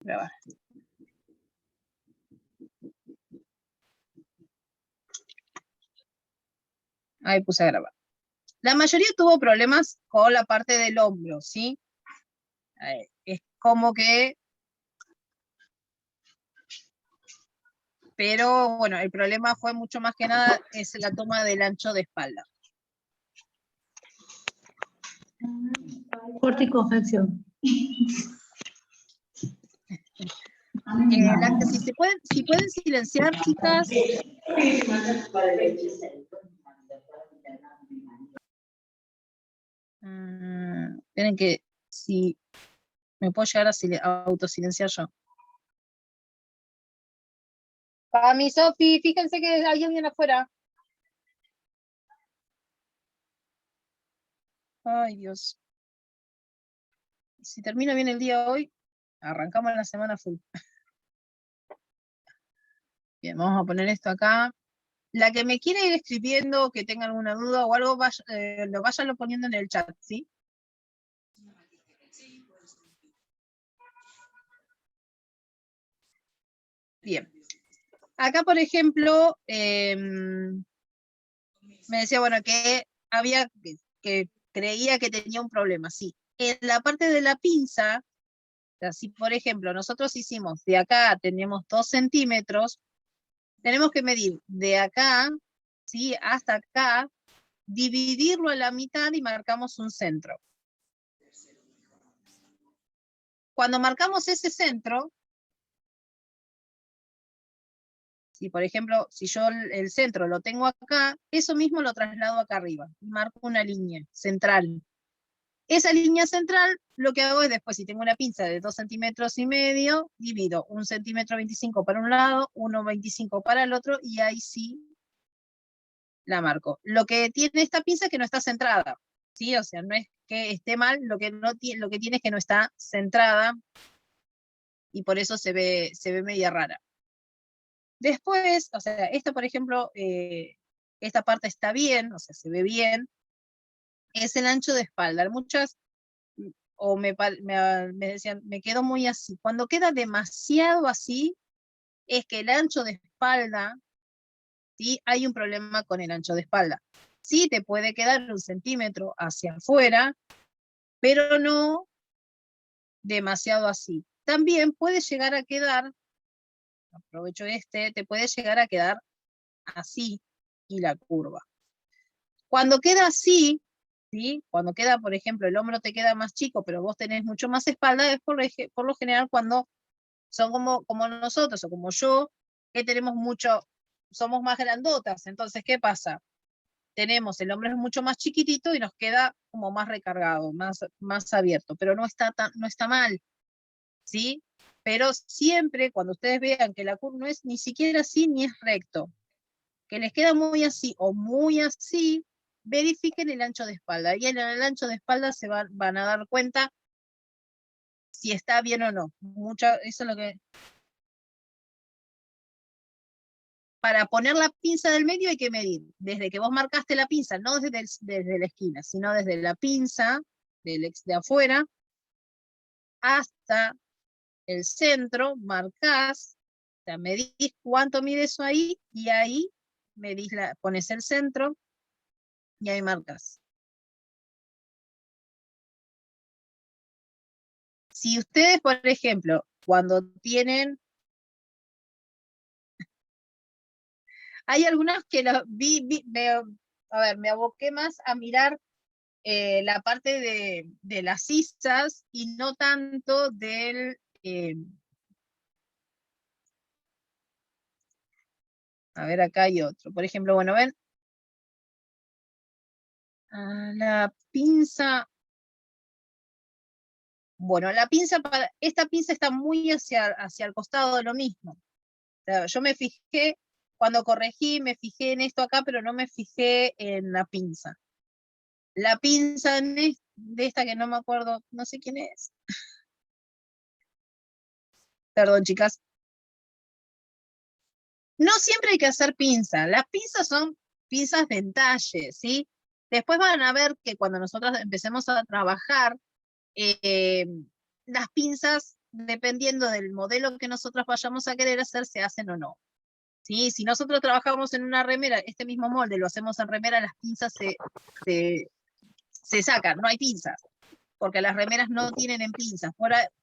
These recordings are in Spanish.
Grabar. Ahí puse a grabar. La mayoría tuvo problemas con la parte del hombro, ¿sí? Es como que... Pero bueno, el problema fue mucho más que nada es la toma del ancho de espalda. Corte y confección. Si pueden silenciar, chicas. Tienen que, si me puedo llegar a autosilenciar yo. Cami, Sofi, fíjense que hay alguien afuera. Ay, Dios. Si termina bien el día hoy, arrancamos la semana full. Bien, vamos a poner esto acá. La que me quiera ir escribiendo, que tenga alguna duda o algo, váyanlo poniendo en el chat, ¿sí? Bien. Acá, por ejemplo, me decía, bueno, que creía que tenía un problema, sí. En la parte de la pinza, o sea, si por ejemplo nosotros hicimos de acá, tenemos 2 centímetros, tenemos que medir de acá, ¿sí? Hasta acá, dividirlo a la mitad y marcamos un centro. Cuando marcamos ese centro, si por ejemplo, si yo el centro lo tengo acá, eso mismo lo traslado acá arriba, marco una línea central. Esa línea central, lo que hago es después, si tengo una pinza de 2,5 centímetros, divido 1,25 centímetros para un lado, 1,25 para el otro, y ahí sí la marco. Lo que tiene esta pinza es que no está centrada, ¿sí? O sea, no es que esté mal, lo que tiene es que no está centrada, y por eso se ve media rara. Después, o sea, esto por ejemplo, esta parte está bien, o sea, se ve bien, es el ancho de espalda. Muchas, o me decían, me quedo muy así. Cuando queda demasiado así, es que el ancho de espalda, ¿sí? Hay un problema con el ancho de espalda. Sí, te puede quedar 1 centímetro hacia afuera, pero no demasiado así. También puede llegar a quedar, aprovecho te puede llegar a quedar así y la curva. Cuando queda así, ¿sí? Cuando queda, por ejemplo, el hombro te queda más chico, pero vos tenés mucho más espalda, es por lo general cuando son como nosotros o como yo, que tenemos somos más grandotas. Entonces, ¿qué pasa? El hombro es mucho más chiquitito y nos queda como más recargado, más abierto, pero no está mal, ¿sí? Pero siempre cuando ustedes vean que la curva no es ni siquiera así ni es recto, que les queda muy así o muy así, verifiquen el ancho de espalda. Y en el ancho de espalda se van a dar cuenta si está bien o no. Eso es lo que... Para poner la pinza del medio hay que medir. Desde que vos marcaste la pinza, no desde la esquina, sino desde la pinza de afuera hasta el centro, marcás, o sea, medís cuánto mide eso ahí, y ahí pones el centro y ahí marcas. Si ustedes, por ejemplo, cuando tienen... Hay algunas que me aboqué más a mirar la parte de las cistas y no tanto del... a ver, acá hay otro. Por ejemplo, bueno, ven. La pinza... Bueno, esta pinza está muy hacia el costado de lo mismo. O sea, yo me fijé, cuando corregí, me fijé en esto acá, pero no me fijé en la pinza. La pinza de esta que no me acuerdo, no sé quién es. Perdón, chicas. No siempre hay que hacer pinza. Las pinzas son pinzas de entalle, ¿sí? Después van a ver que cuando nosotros empecemos a trabajar, las pinzas dependiendo del modelo que nosotros vayamos a querer hacer, se hacen o no. ¿Sí? Si nosotros trabajamos en una remera, este mismo molde lo hacemos en remera, las pinzas se sacan, no hay pinzas, porque las remeras no tienen en pinzas,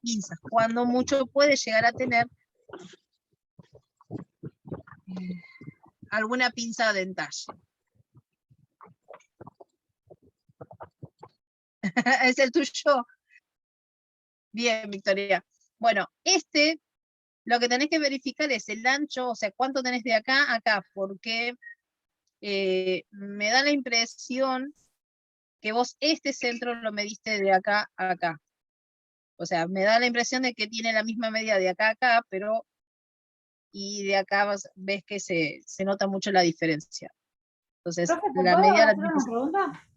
pinzas, cuando mucho puede llegar a tener alguna pinza de entalle. ¿Es el tuyo? Bien, Victoria. Bueno, lo que tenés que verificar es el ancho, o sea, cuánto tenés de acá a acá, porque me da la impresión que vos este centro lo mediste de acá a acá. O sea, me da la impresión de que tiene la misma medida de acá a acá, pero y de acá ves que se nota mucho la diferencia. Entonces, Profe, ¿te la puedo medida la hacer tenés una que... pregunta?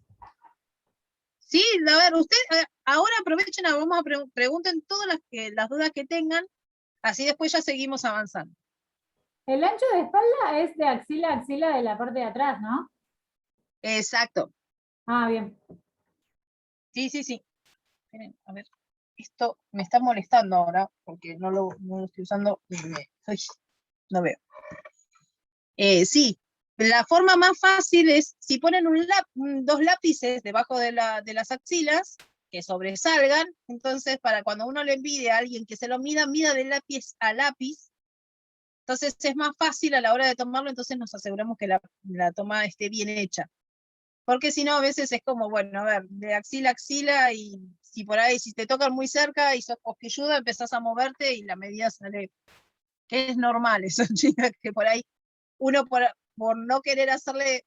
Sí, a ver, usted ahora aprovechen, vamos a pregunten todas las dudas que tengan, así después ya seguimos avanzando. El ancho de espalda es de axila a axila de la parte de atrás, ¿no? Exacto. Ah, bien. Sí, sí, sí. Esperen, a ver, esto me está molestando ahora, porque no lo estoy usando y no veo. Sí, la forma más fácil es, si ponen dos lápices debajo de las axilas, que sobresalgan, entonces para cuando uno le envíe a alguien que se lo mida de lápiz a lápiz, entonces es más fácil a la hora de tomarlo, entonces nos aseguramos que la toma esté bien hecha. Porque si no, a veces es como, bueno, a ver, de axila a axila, y si por ahí, si te tocan muy cerca y sos cosquilluda, empezás a moverte y la medida sale, que es normal eso, chicas, que por ahí uno por no querer hacer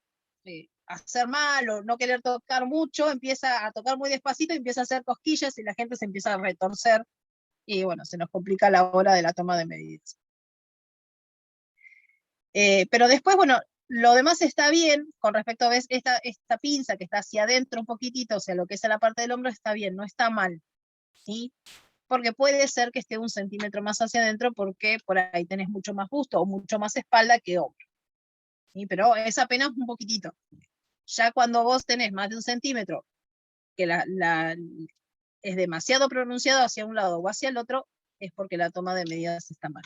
mal o no querer tocar mucho, empieza a tocar muy despacito y empieza a hacer cosquillas y la gente se empieza a retorcer y bueno, se nos complica la hora de la toma de medidas. Pero después, bueno, lo demás está bien con respecto a esta pinza que está hacia adentro un poquitito, o sea, lo que es la parte del hombro está bien, no está mal, ¿sí? Porque puede ser que esté 1 centímetro más hacia adentro porque por ahí tenés mucho más busto o mucho más espalda que hombro. ¿Sí? Pero es apenas un poquitito. Ya cuando vos tenés más de 1 centímetro, que es demasiado pronunciado hacia un lado o hacia el otro, es porque la toma de medidas está mal.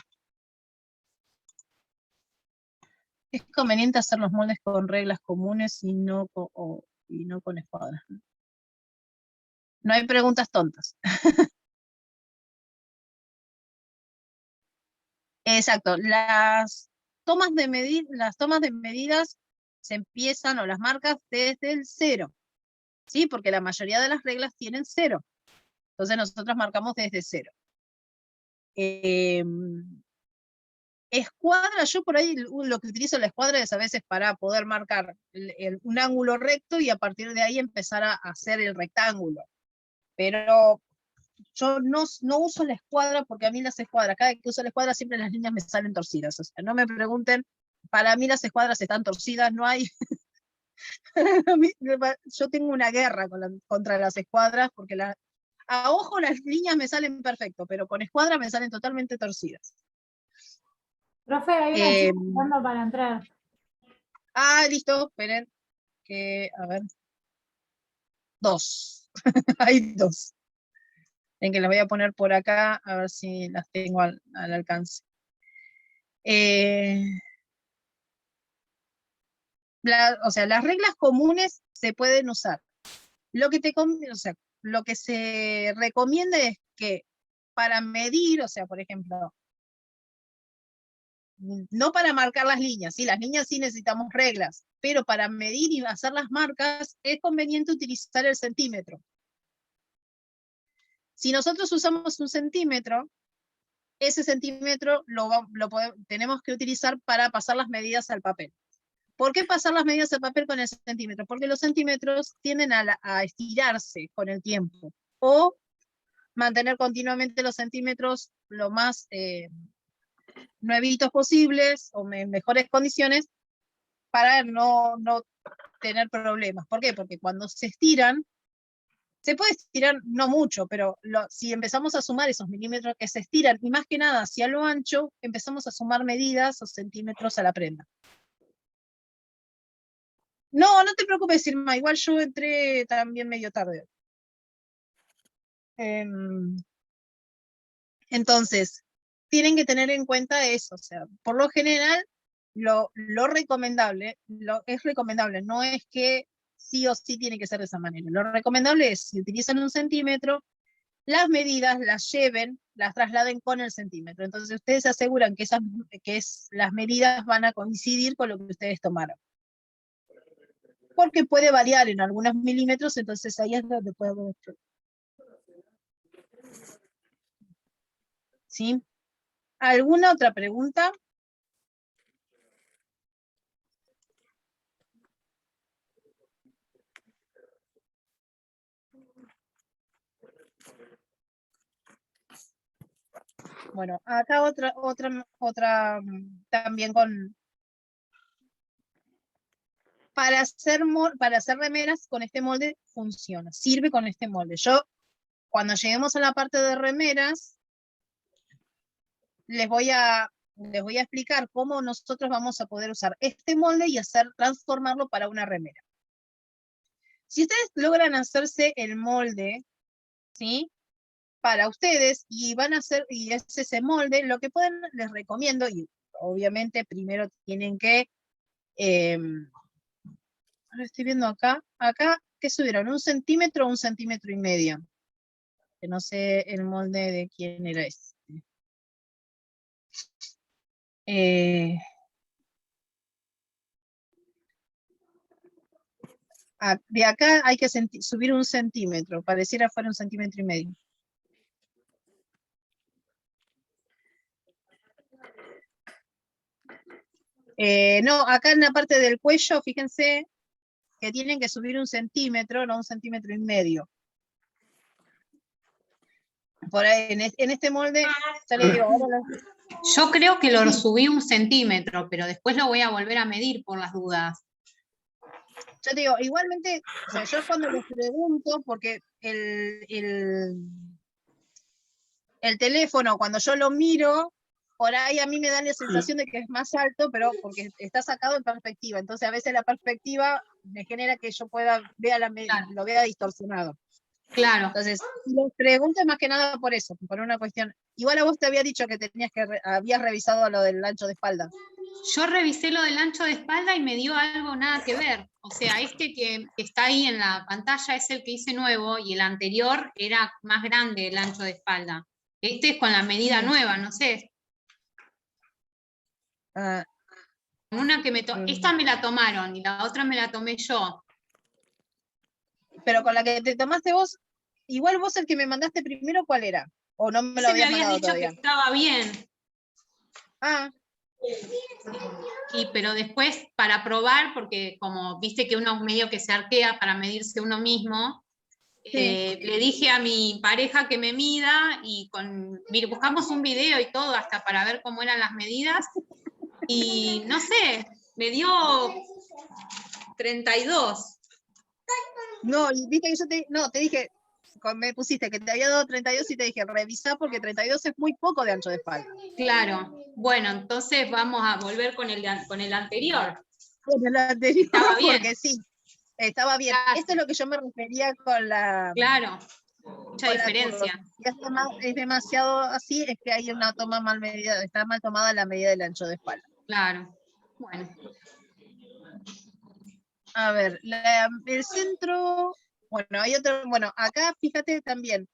Es conveniente hacer los moldes con reglas comunes y no con escuadras. No hay preguntas tontas. Exacto. Las tomas de medidas se empiezan, o las marcas, desde el 0. ¿Sí? Porque la mayoría de las reglas tienen 0. Entonces nosotros marcamos desde 0. Escuadra, yo por ahí lo que utilizo la escuadra es a veces para poder marcar un ángulo recto y a partir de ahí empezar a hacer el rectángulo. Pero yo no uso la escuadra porque a mí las escuadras, cada vez que uso la escuadra siempre las líneas me salen torcidas. O sea, no me pregunten, para mí las escuadras están torcidas, no hay... yo tengo una guerra contra las escuadras porque a ojo las líneas me salen perfecto, pero con escuadra me salen totalmente torcidas. Profe, hay una chica esperando para entrar. Listo, esperen, a ver, 2. Hay 2. En que las voy a poner por acá, a ver si las tengo al alcance. O sea, las reglas comunes se pueden usar. Lo que se recomienda es que para medir, o sea, por ejemplo, no para marcar las líneas, ¿sí? Las líneas sí necesitamos reglas, pero para medir y hacer las marcas es conveniente utilizar el centímetro. Si nosotros usamos 1 centímetro, ese centímetro tenemos que utilizar para pasar las medidas al papel. ¿Por qué pasar las medidas al papel con el centímetro? Porque los centímetros tienden a estirarse con el tiempo, o mantener continuamente los centímetros lo más nuevitos posibles o en mejores condiciones para no tener problemas. ¿Por qué? Porque cuando se estiran, se puede estirar no mucho, pero si empezamos a sumar esos milímetros que se estiran, y más que nada hacia lo ancho, empezamos a sumar medidas o centímetros a la prenda. No, no te preocupes, Irma, igual yo entré también medio tarde. Entonces, tienen que tener en cuenta eso, o sea, por lo general, lo recomendable, es recomendable, no es que sí o sí tiene que ser de esa manera. Lo recomendable es, si utilizan 1 centímetro, las medidas las lleven, las trasladen con el centímetro. Entonces ustedes se aseguran que las medidas van a coincidir con lo que ustedes tomaron. Porque puede variar en algunos milímetros, entonces ahí es donde puede haber. ¿Sí? ¿Alguna otra pregunta? Bueno, acá otra también con... Para hacer remeras con este molde funciona, sirve con este molde. Cuando lleguemos a la parte de remeras, les voy a explicar cómo nosotros vamos a poder usar este molde y transformarlo para una remera. Si ustedes logran hacerse el molde, ¿sí? Para ustedes, y es ese molde, lo que les recomiendo, y obviamente primero tienen que, ahora estoy viendo acá, ¿qué subieron? ¿1 centímetro o 1,5 centímetros? Que no sé el molde de quién era este. De acá hay que subir 1 centímetro, pareciera fuera 1,5 centímetros. No, acá en la parte del cuello, fíjense que tienen que subir 1 centímetro, no 1,5 centímetros. Por ahí, en este molde, ya les digo, ahora Yo creo que lo subí 1 centímetro, pero después lo voy a volver a medir por las dudas. Yo te digo, igualmente, o sea, yo cuando les pregunto, porque el teléfono, cuando yo lo miro, por ahí a mí me da la sensación de que es más alto, pero porque está sacado en perspectiva. Entonces a veces la perspectiva me genera que yo lo vea distorsionado. Claro. Entonces, les pregunto más que nada por eso, por una cuestión. Igual a vos te había dicho que habías revisado lo del ancho de espalda. Yo revisé lo del ancho de espalda y me dio algo nada que ver. O sea, este que está ahí en la pantalla es el que hice nuevo y el anterior era más grande el ancho de espalda. Este es con la medida nueva, no sé. Esta me la tomaron y la otra me la tomé yo. Pero con la que te tomaste vos, igual vos el que me mandaste primero, ¿cuál era? ¿O no me lo habías mandado todavía? Que estaba bien. Ah. Pero después, para probar, porque como viste que uno medio que se arquea para medirse uno mismo, sí. Le dije a mi pareja que me mida y buscamos un video y todo hasta para ver cómo eran las medidas y no sé, me dio 32. No, y viste que yo te dije, me pusiste que te había dado 32 y te dije, revisá porque 32 es muy poco de ancho de espalda. Claro, bueno, entonces vamos a volver con el anterior. Con el anterior, estaba bien. Porque sí, estaba bien. Gracias. Esto es lo que yo me refería con la... Claro, mucha diferencia. Es demasiado así, es que hay una toma mal medida, está mal tomada la medida del ancho de espalda. Claro, bueno. A ver, el centro, bueno, hay otro, bueno, acá fíjate también,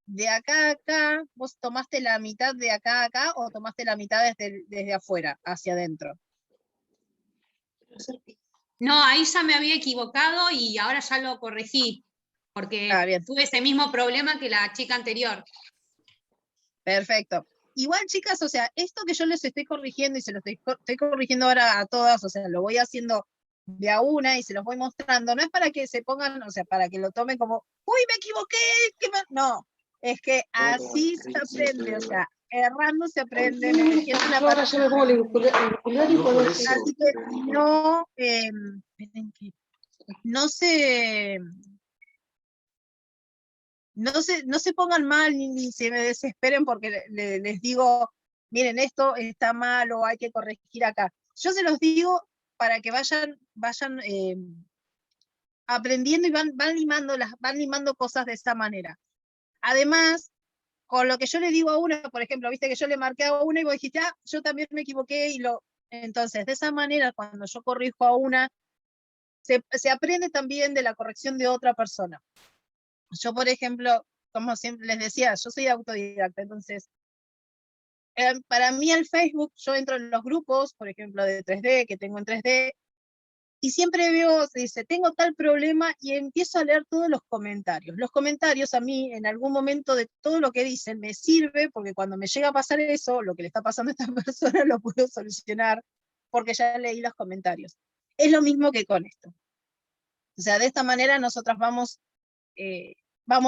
de acá a acá, ¿vos tomaste la mitad de acá a acá o tomaste la mitad desde afuera, hacia adentro? No, ahí ya me había equivocado y ahora ya lo corregí, porque tuve ese mismo problema que la chica anterior. Perfecto. Igual, chicas, o sea, esto que yo les estoy corrigiendo y se lo estoy corrigiendo ahora a todas, o sea, lo voy haciendo de a una y se los voy mostrando, no es para que se pongan, o sea, para que lo tomen como, uy, me equivoqué, no, es que así se aprende, o sea, errando se aprende, metiendo una parte. Así que no se pongan mal ni se me desesperen porque les digo, miren, esto está mal o hay que corregir acá. Yo se los digo para que vayan aprendiendo y van limando cosas de esta manera. Además, con lo que yo le digo a una, por ejemplo, viste que yo le marqué a una y vos dijiste, ah, yo también me equivoqué, entonces, de esa manera, cuando yo corrijo a una, se aprende también de la corrección de otra persona. Yo, por ejemplo, como siempre les decía, yo soy autodidacta, entonces, para mí el Facebook, yo entro en los grupos, por ejemplo, de 3D, que tengo en 3D, y siempre veo, dice, tengo tal problema, y empiezo a leer todos los comentarios. Los comentarios a mí, en algún momento de todo lo que dicen, me sirve, porque cuando me llega a pasar eso, lo que le está pasando a esta persona, lo puedo solucionar, porque ya leí los comentarios. Es lo mismo que con esto. O sea, de esta manera nosotras vamos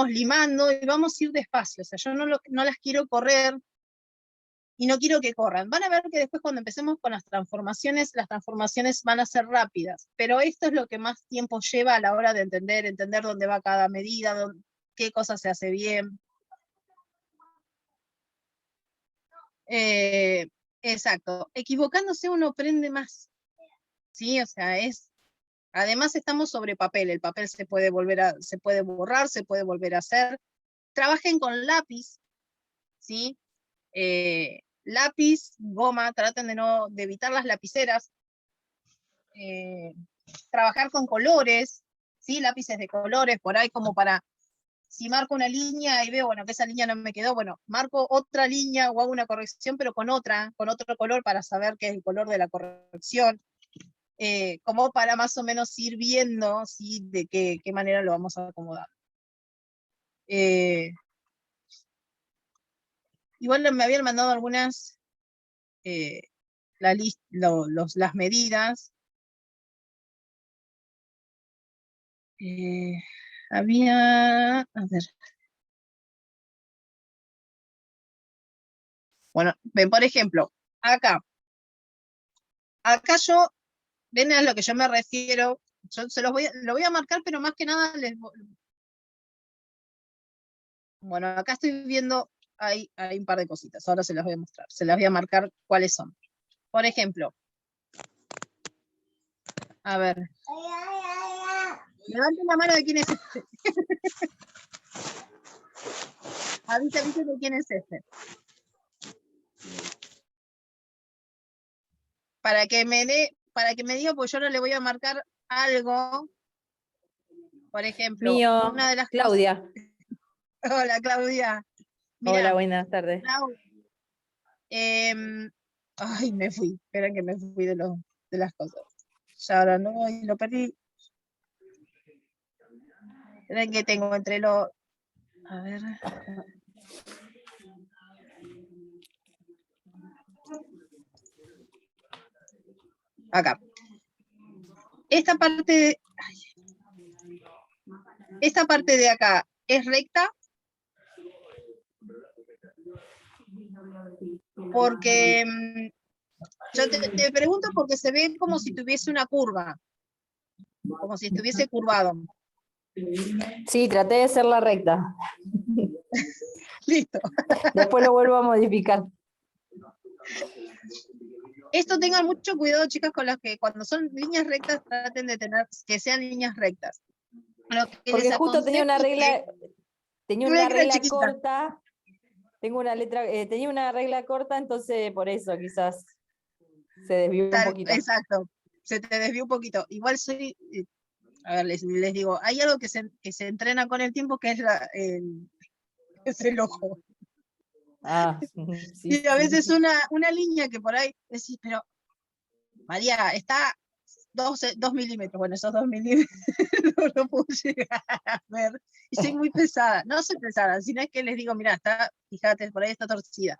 limando y vamos a ir despacio. O sea, yo no las quiero correr y no quiero que corran. Van a ver que después cuando empecemos con las transformaciones van a ser rápidas, pero esto es lo que más tiempo lleva a la hora de entender dónde va cada medida, qué cosa se hace bien. Exacto. Equivocándose uno aprende más. ¿Sí? O sea, además estamos sobre papel, el papel se puede borrar, se puede volver a hacer. Trabajen con lápiz, ¿sí? Lápiz, goma, traten de evitar las lapiceras. Trabajar con colores, ¿sí? Lápices de colores, por ahí como para, si marco una línea y veo, bueno, que esa línea no me quedó, bueno, marco otra línea o hago una corrección, pero con otro color para saber qué es el color de la corrección. Como para más o menos ir viendo, ¿sí? De qué manera lo vamos a acomodar. Igual me habían mandado algunas, las medidas. Había, a ver. Bueno, ven, por ejemplo, acá yo, ven a lo que yo me refiero, yo lo voy a marcar, pero más que nada bueno, acá estoy viendo, hay un par de cositas, ahora se las voy a mostrar, se las voy a marcar cuáles son. Por ejemplo, a ver, levanten la mano de quién es este. Avisen de quién es este. Para que me diga, pues yo ahora le voy a marcar algo. Por ejemplo, Mío, una de las Claudia. cosas. Hola, Claudia. Mirá, hola, buenas tardes. Clau, ay, me fui. Espera que me fui de las cosas. Ya ahora no, y lo perdí. Esperen que tengo entre los. A ver. Acá. Esta parte de acá es recta. Porque yo te pregunto porque se ve como si tuviese una curva. Como si estuviese curvado. Sí, traté de hacerla recta. Listo. Después lo vuelvo a modificar. Esto tengan mucho cuidado, chicas, con las que cuando son líneas rectas traten de tener que sean líneas rectas. Porque justo tenía una regla corta. Tenía una regla corta, entonces por eso quizás se desvió un poquito. Exacto, se te desvió un poquito. Igual a ver, les digo, hay algo que se entrena con el tiempo, que es el ojo. Ah, sí, y a veces una línea que por ahí decís, pero María, está 2 milímetros, bueno, esos 2 milímetros no lo puedo llegar a ver, y soy muy pesada, no soy pesada, sino es que les digo, mira, fíjate, por ahí está torcida,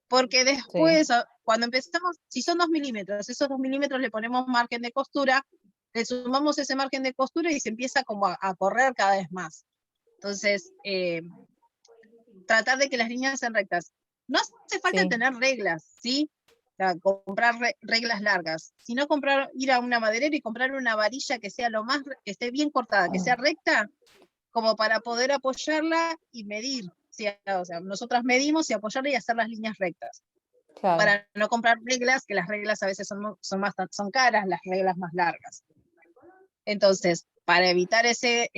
porque después, cuando empezamos, si son 2 milímetros, esos 2 milímetros le ponemos margen de costura, le sumamos ese margen de costura y se empieza como a correr cada vez más. Entonces, tratar de que las líneas sean rectas. No hace falta tener reglas, ¿sí? O sea, comprar reglas largas, sino ir a una maderera y comprar una varilla que sea que esté bien cortada, que sea recta, como para poder apoyarla y medir. ¿Sí? O sea, nosotras medimos y apoyarla y hacer las líneas rectas. Claro. Para no comprar reglas, que las reglas a veces son caras, las reglas más largas. Entonces, para evitar ese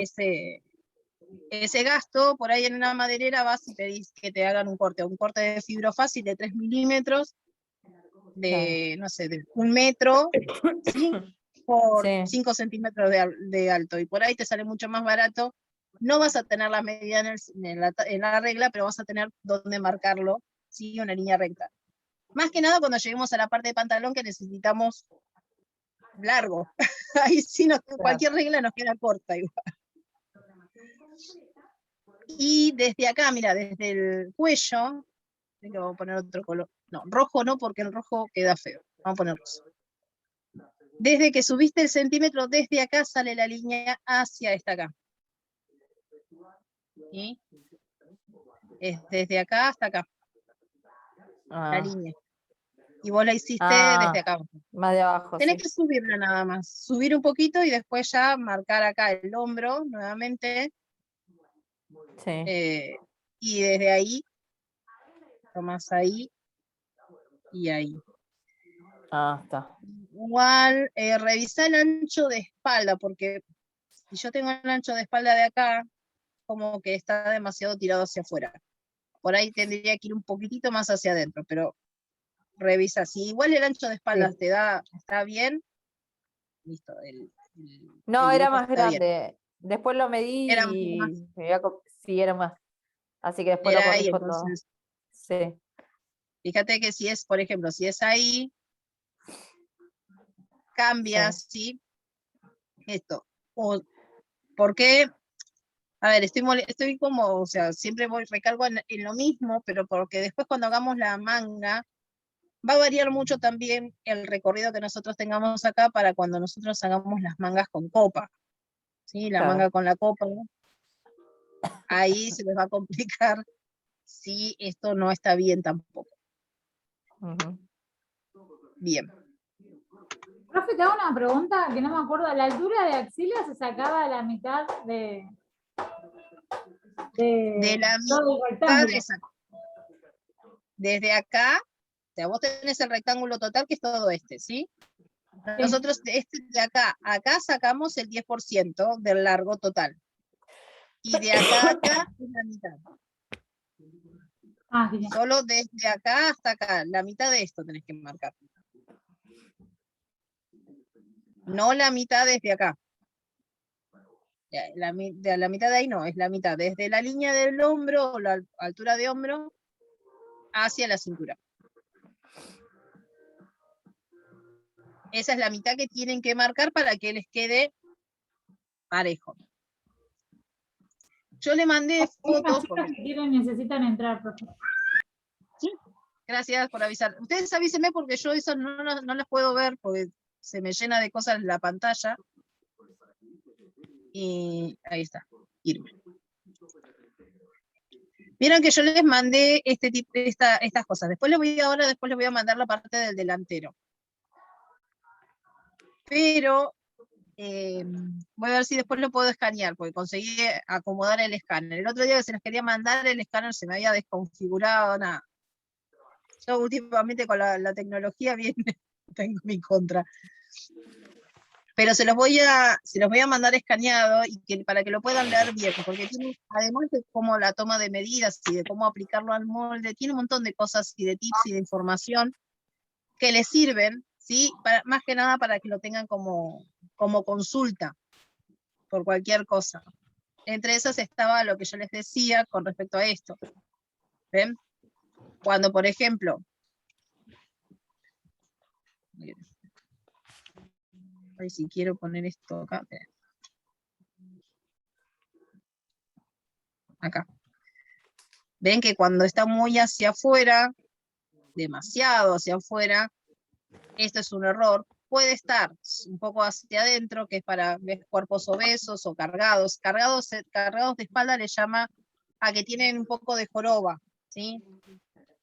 ese gasto, por ahí en una maderera vas y pedís que te hagan un corte de fibrofácil de 3 milímetros, de, no sé, de 1 metro, ¿sí? Por Sí. 5 centímetros de alto, y por ahí te sale mucho más barato. No vas a tener la medida en la regla, pero vas a tener donde marcarlo, ¿sí? Una línea recta. Más que nada cuando lleguemos a la parte de pantalón que necesitamos largo. Ahí sí, cualquier regla nos queda corta igual. Y desde acá, mira, desde el cuello, vamos a poner otro color. No, rojo no, porque el rojo queda feo. Vamos a poner rosa. Desde que subiste el centímetro, desde acá sale la línea hacia esta acá. ¿Sí? Es desde acá hasta acá, la línea. Y vos la hiciste desde acá. Más de abajo, Tenés sí. que subirla nada más. Subir un poquito y después ya marcar acá el hombro nuevamente. Sí. Y desde ahí, tomás ahí y ahí. Está. Igual, revisa el ancho de espalda, porque si yo tengo el ancho de espalda de acá, como que está demasiado tirado hacia afuera. Por ahí tendría que ir un poquitito más hacia adentro, pero revisa. Si igual el ancho de espaldas te da, está bien, listo. No, el era dibujo más está bien. grande. Después lo medí Era un poco más. y sí, era más. Así que después lo Era ahí, corrijo todo. entonces. Sí. Fíjate que si es, por ejemplo, si es ahí, cambias, ¿sí? Esto. O, ¿por qué? A ver, estoy como, o sea, siempre recargo en lo mismo, pero porque después cuando hagamos la manga, va a variar mucho también el recorrido que nosotros tengamos acá para cuando nosotros hagamos las mangas con copa, ¿sí? La manga con la copa, ¿no? Ahí se les va a complicar si esto no está bien tampoco. Bien. Profe, te hago una pregunta que no me acuerdo. ¿La altura de axila se sacaba a la mitad de la todo el mitad, rectángulo? exacto. Desde acá, o sea, vos tenés el rectángulo total que es todo este, ¿sí? Nosotros de acá a acá sacamos el 10% del largo total. Y de acá a acá es la mitad. Solo desde acá hasta acá, la mitad de esto tenés que marcar. No la mitad desde acá. La mitad de ahí no, es la mitad. Desde la línea del hombro, o la altura de hombro, hacia la cintura. Esa es la mitad que tienen que marcar para que les quede parejo. Yo le mandé fotos. Necesitan entrar, profe. Sí, gracias por avisar. Ustedes avísenme porque yo eso no las puedo ver porque se me llena de cosas la pantalla. Y ahí está, irme. Vieron que yo les mandé estas cosas. Después les voy a mandar la parte del delantero. Pero voy a ver si después lo puedo escanear, porque conseguí acomodar el escáner. El otro día que se les quería mandar el escáner se me había desconfigurado, nada. Yo últimamente con la tecnología bien tengo mi contra. Pero se los voy a mandar escaneado y para que lo puedan leer bien, porque tiene, además de cómo la toma de medidas y de cómo aplicarlo al molde, tiene un montón de cosas y de tips y de información que les sirven, ¿sí? Más que nada para que lo tengan como consulta por cualquier cosa. Entre esas estaba lo que yo les decía con respecto a esto. ¿Ven? Cuando, por ejemplo, a ver si quiero poner esto acá. Acá. Ven que cuando está muy hacia afuera, demasiado hacia afuera, esto es un error. Puede estar un poco hacia adentro, que es para cuerpos obesos o cargados. Cargados de espalda le llama a que tienen un poco de joroba, ¿sí?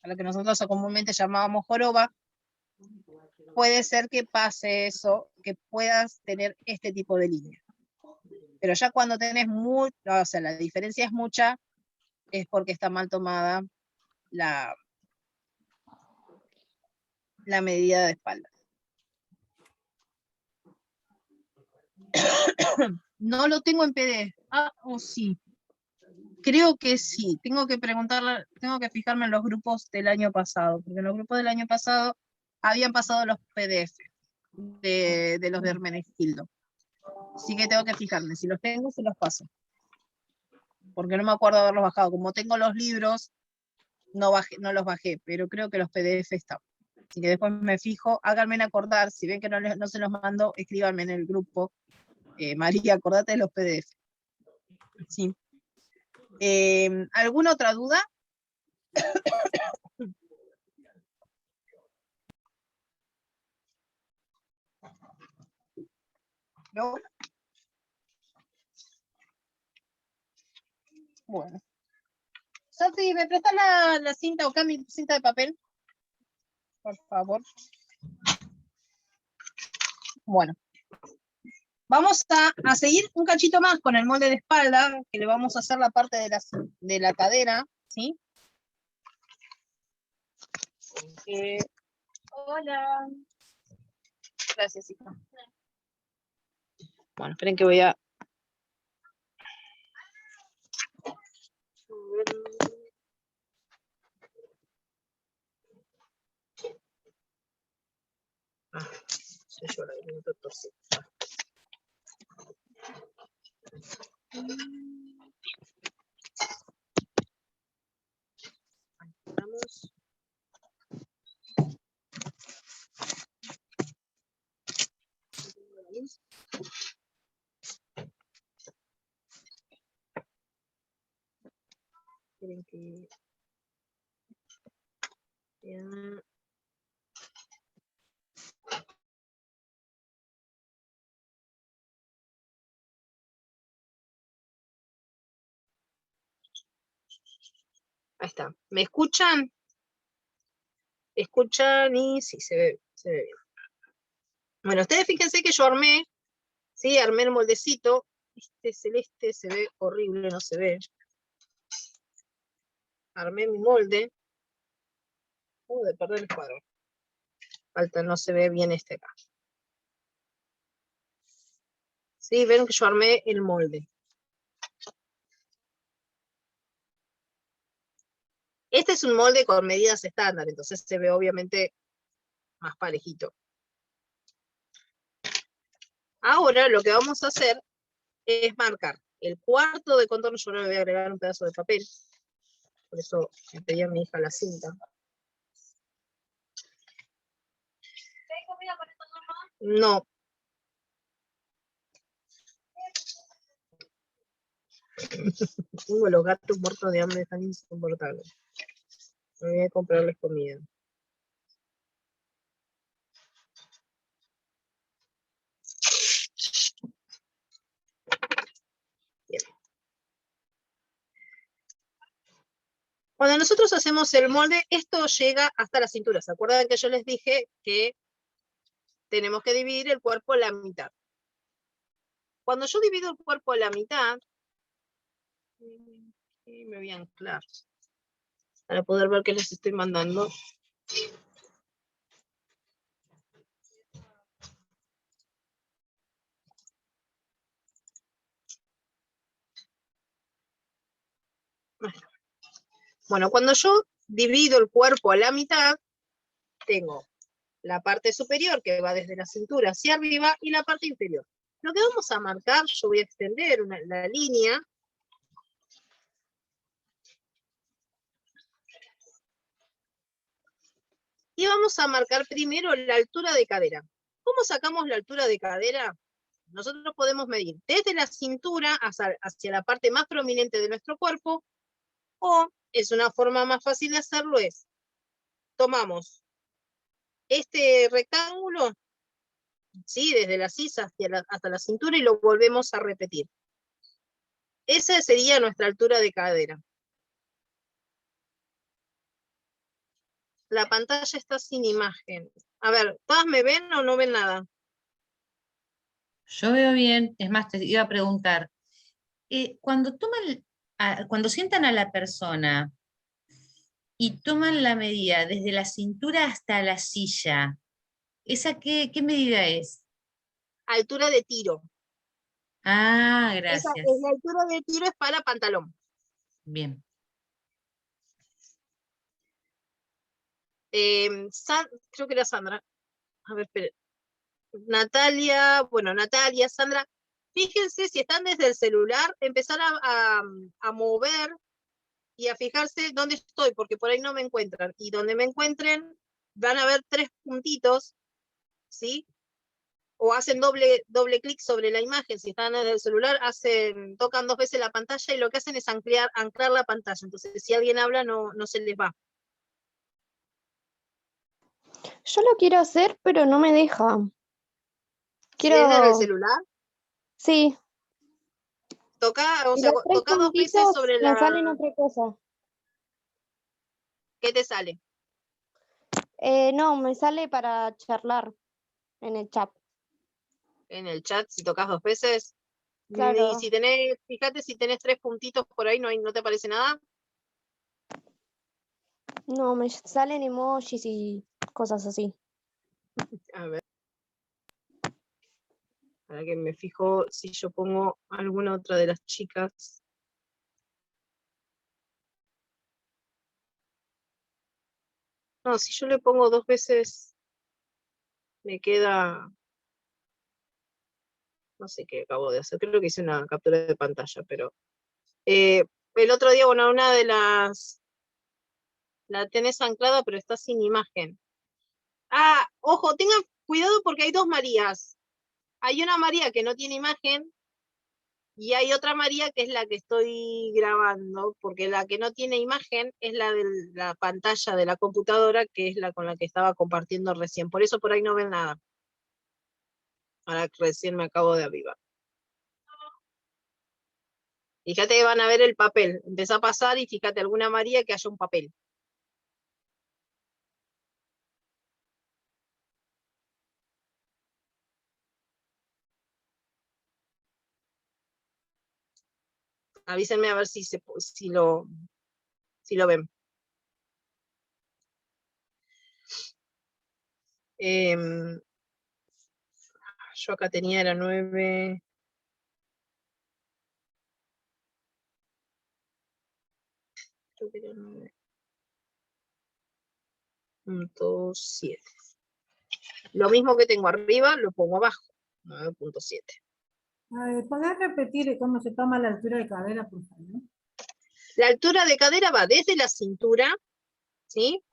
A lo que nosotros comúnmente llamábamos joroba. Puede ser que pase eso, que puedas tener este tipo de línea. Pero ya cuando tenés o sea, la diferencia es mucha, es porque está mal tomada la medida de espalda. No lo tengo en PDF. Sí. Creo que sí, tengo que preguntarle, tengo que fijarme en los grupos del año pasado, porque en los grupos del año pasado habían pasado los PDF de los de Hermenegildo. Así que tengo que fijarme, si los tengo se los paso. Porque no me acuerdo haberlos bajado. Como tengo los libros, no los bajé, pero creo que los PDF están. Así que después me fijo, háganme acordar, si ven que no se los mando, escríbanme en el grupo. María, acordate de los PDF. Sí. ¿Alguna otra duda? ¿No? Bueno. Sofi, ¿me prestas la cinta o mi cinta de papel? Por favor. Bueno. Vamos a seguir un cachito más con el molde de espalda, que le vamos a hacer la parte de la cadera, ¿sí? Hola. Gracias, hija. Bueno, esperen que voy a... Se llora el minuto torcido. Ahí estamos. Esperen que... Ya. Ahí está. ¿Me escuchan? ¿Escuchan? Y sí, se ve bien. Bueno, ustedes fíjense que yo armé, ¿sí? Armé el moldecito. Este celeste se ve horrible, no se ve. Armé mi molde. De perder el cuadro. Falta, no se ve bien este acá. ¿Sí? Ven que yo armé el molde. Este es un molde con medidas estándar, entonces se ve obviamente más parejito. Ahora lo que vamos a hacer es marcar el cuarto de contorno. Yo no le voy a agregar un pedazo de papel, por eso le pedí a mi hija la cinta. No. Los gatos muertos de hambre están insoportables. Me voy a comprarles comida. Bien. Cuando nosotros hacemos el molde, esto llega hasta la cintura. ¿Se acuerdan que yo les dije que tenemos que dividir el cuerpo a la mitad? Cuando yo divido el cuerpo a la mitad, y me voy a anclar para poder ver qué les estoy mandando. Bueno, cuando yo divido el cuerpo a la mitad, tengo la parte superior que va desde la cintura hacia arriba y la parte inferior. Lo que vamos a marcar, yo voy a extender la línea. Y vamos a marcar primero la altura de cadera. ¿Cómo sacamos la altura de cadera? Nosotros podemos medir desde la cintura hacia la parte más prominente de nuestro cuerpo, o es una forma más fácil de hacerlo, es tomamos este rectángulo, ¿sí? Desde la sisa hasta la cintura y lo volvemos a repetir. Esa sería nuestra altura de cadera. La pantalla está sin imagen. A ver, ¿todas me ven o no ven nada? Yo veo bien, es más, te iba a preguntar, cuando cuando sientan a la persona y toman la medida desde la cintura hasta la silla, ¿esa qué medida es? Altura de tiro. Ah, Esa gracias. es la altura de tiro, es para pantalón. Bien. Creo que era Sandra. A ver, espere. Natalia, bueno, Natalia, Sandra, fíjense si están desde el celular, empezar a mover y a fijarse dónde estoy, porque por ahí no me encuentran. Y donde me encuentren, van a ver 3 puntitos, ¿sí? O hacen doble clic sobre la imagen. Si están desde el celular, tocan 2 veces la pantalla y lo que hacen es anclar la pantalla. Entonces, si alguien habla, no se les va. Yo lo quiero hacer, pero no me deja. ¿Si es desde el Quiero, celular? sí, Toca, o y sea, los 3 toca 2 veces puntitos sobre me salen otra cosa. ¿Qué te sale? No, me sale para charlar en el chat. En el chat, si tocas 2 veces. Y Claro, si tenés, fíjate si tenés 3 puntitos por ahí, no te aparece nada. no, me salen emojis y cosas así. A ver. Para que me fijo si yo pongo alguna otra de las chicas. No, si yo le pongo 2 veces, me queda. No sé qué acabo de hacer. Creo que hice una captura de pantalla, pero. El otro día, bueno, una de las. La tenés anclada, pero está sin imagen. Ah, ojo, tengan cuidado porque hay 2 Marías. Hay una María que no tiene imagen y hay otra María que es la que estoy grabando, porque la que no tiene imagen es la de la pantalla de la computadora, que es la con la que estaba compartiendo recién. Por eso por ahí no ven nada. Ahora recién me acabo de avivar. Fíjate que van a ver el papel. Empezá a pasar y fíjate alguna María que haya un papel. Avísenme a ver si lo ven. Yo acá tenía, era 9. Creo que era 9.7. Lo mismo que tengo arriba, lo pongo abajo. 9.7. ¿Podés repetir cómo se toma la altura de cadera, por favor? La altura de cadera va desde la cintura, ¿sí?,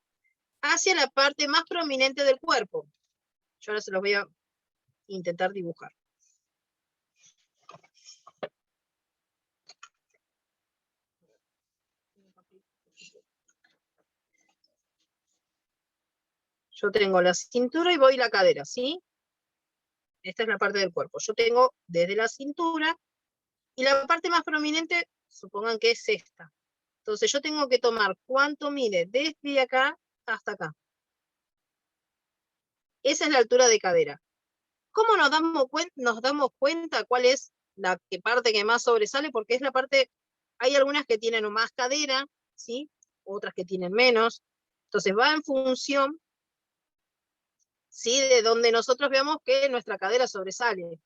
hacia la parte más prominente del cuerpo. Yo ahora se los voy a intentar dibujar. Yo tengo la cintura y voy la cadera, ¿sí? Esta es la parte del cuerpo. Yo tengo desde la cintura y la parte más prominente, supongan que es esta. Entonces yo tengo que tomar cuánto mide desde acá hasta acá. Esa es la altura de cadera. ¿Cómo nos damos cuenta cuál es la parte que más sobresale? Porque es la parte, hay algunas que tienen más cadera, ¿sí?, otras que tienen menos. Entonces va en función, ¿sí?, de donde nosotros veamos que nuestra cadera sobresale.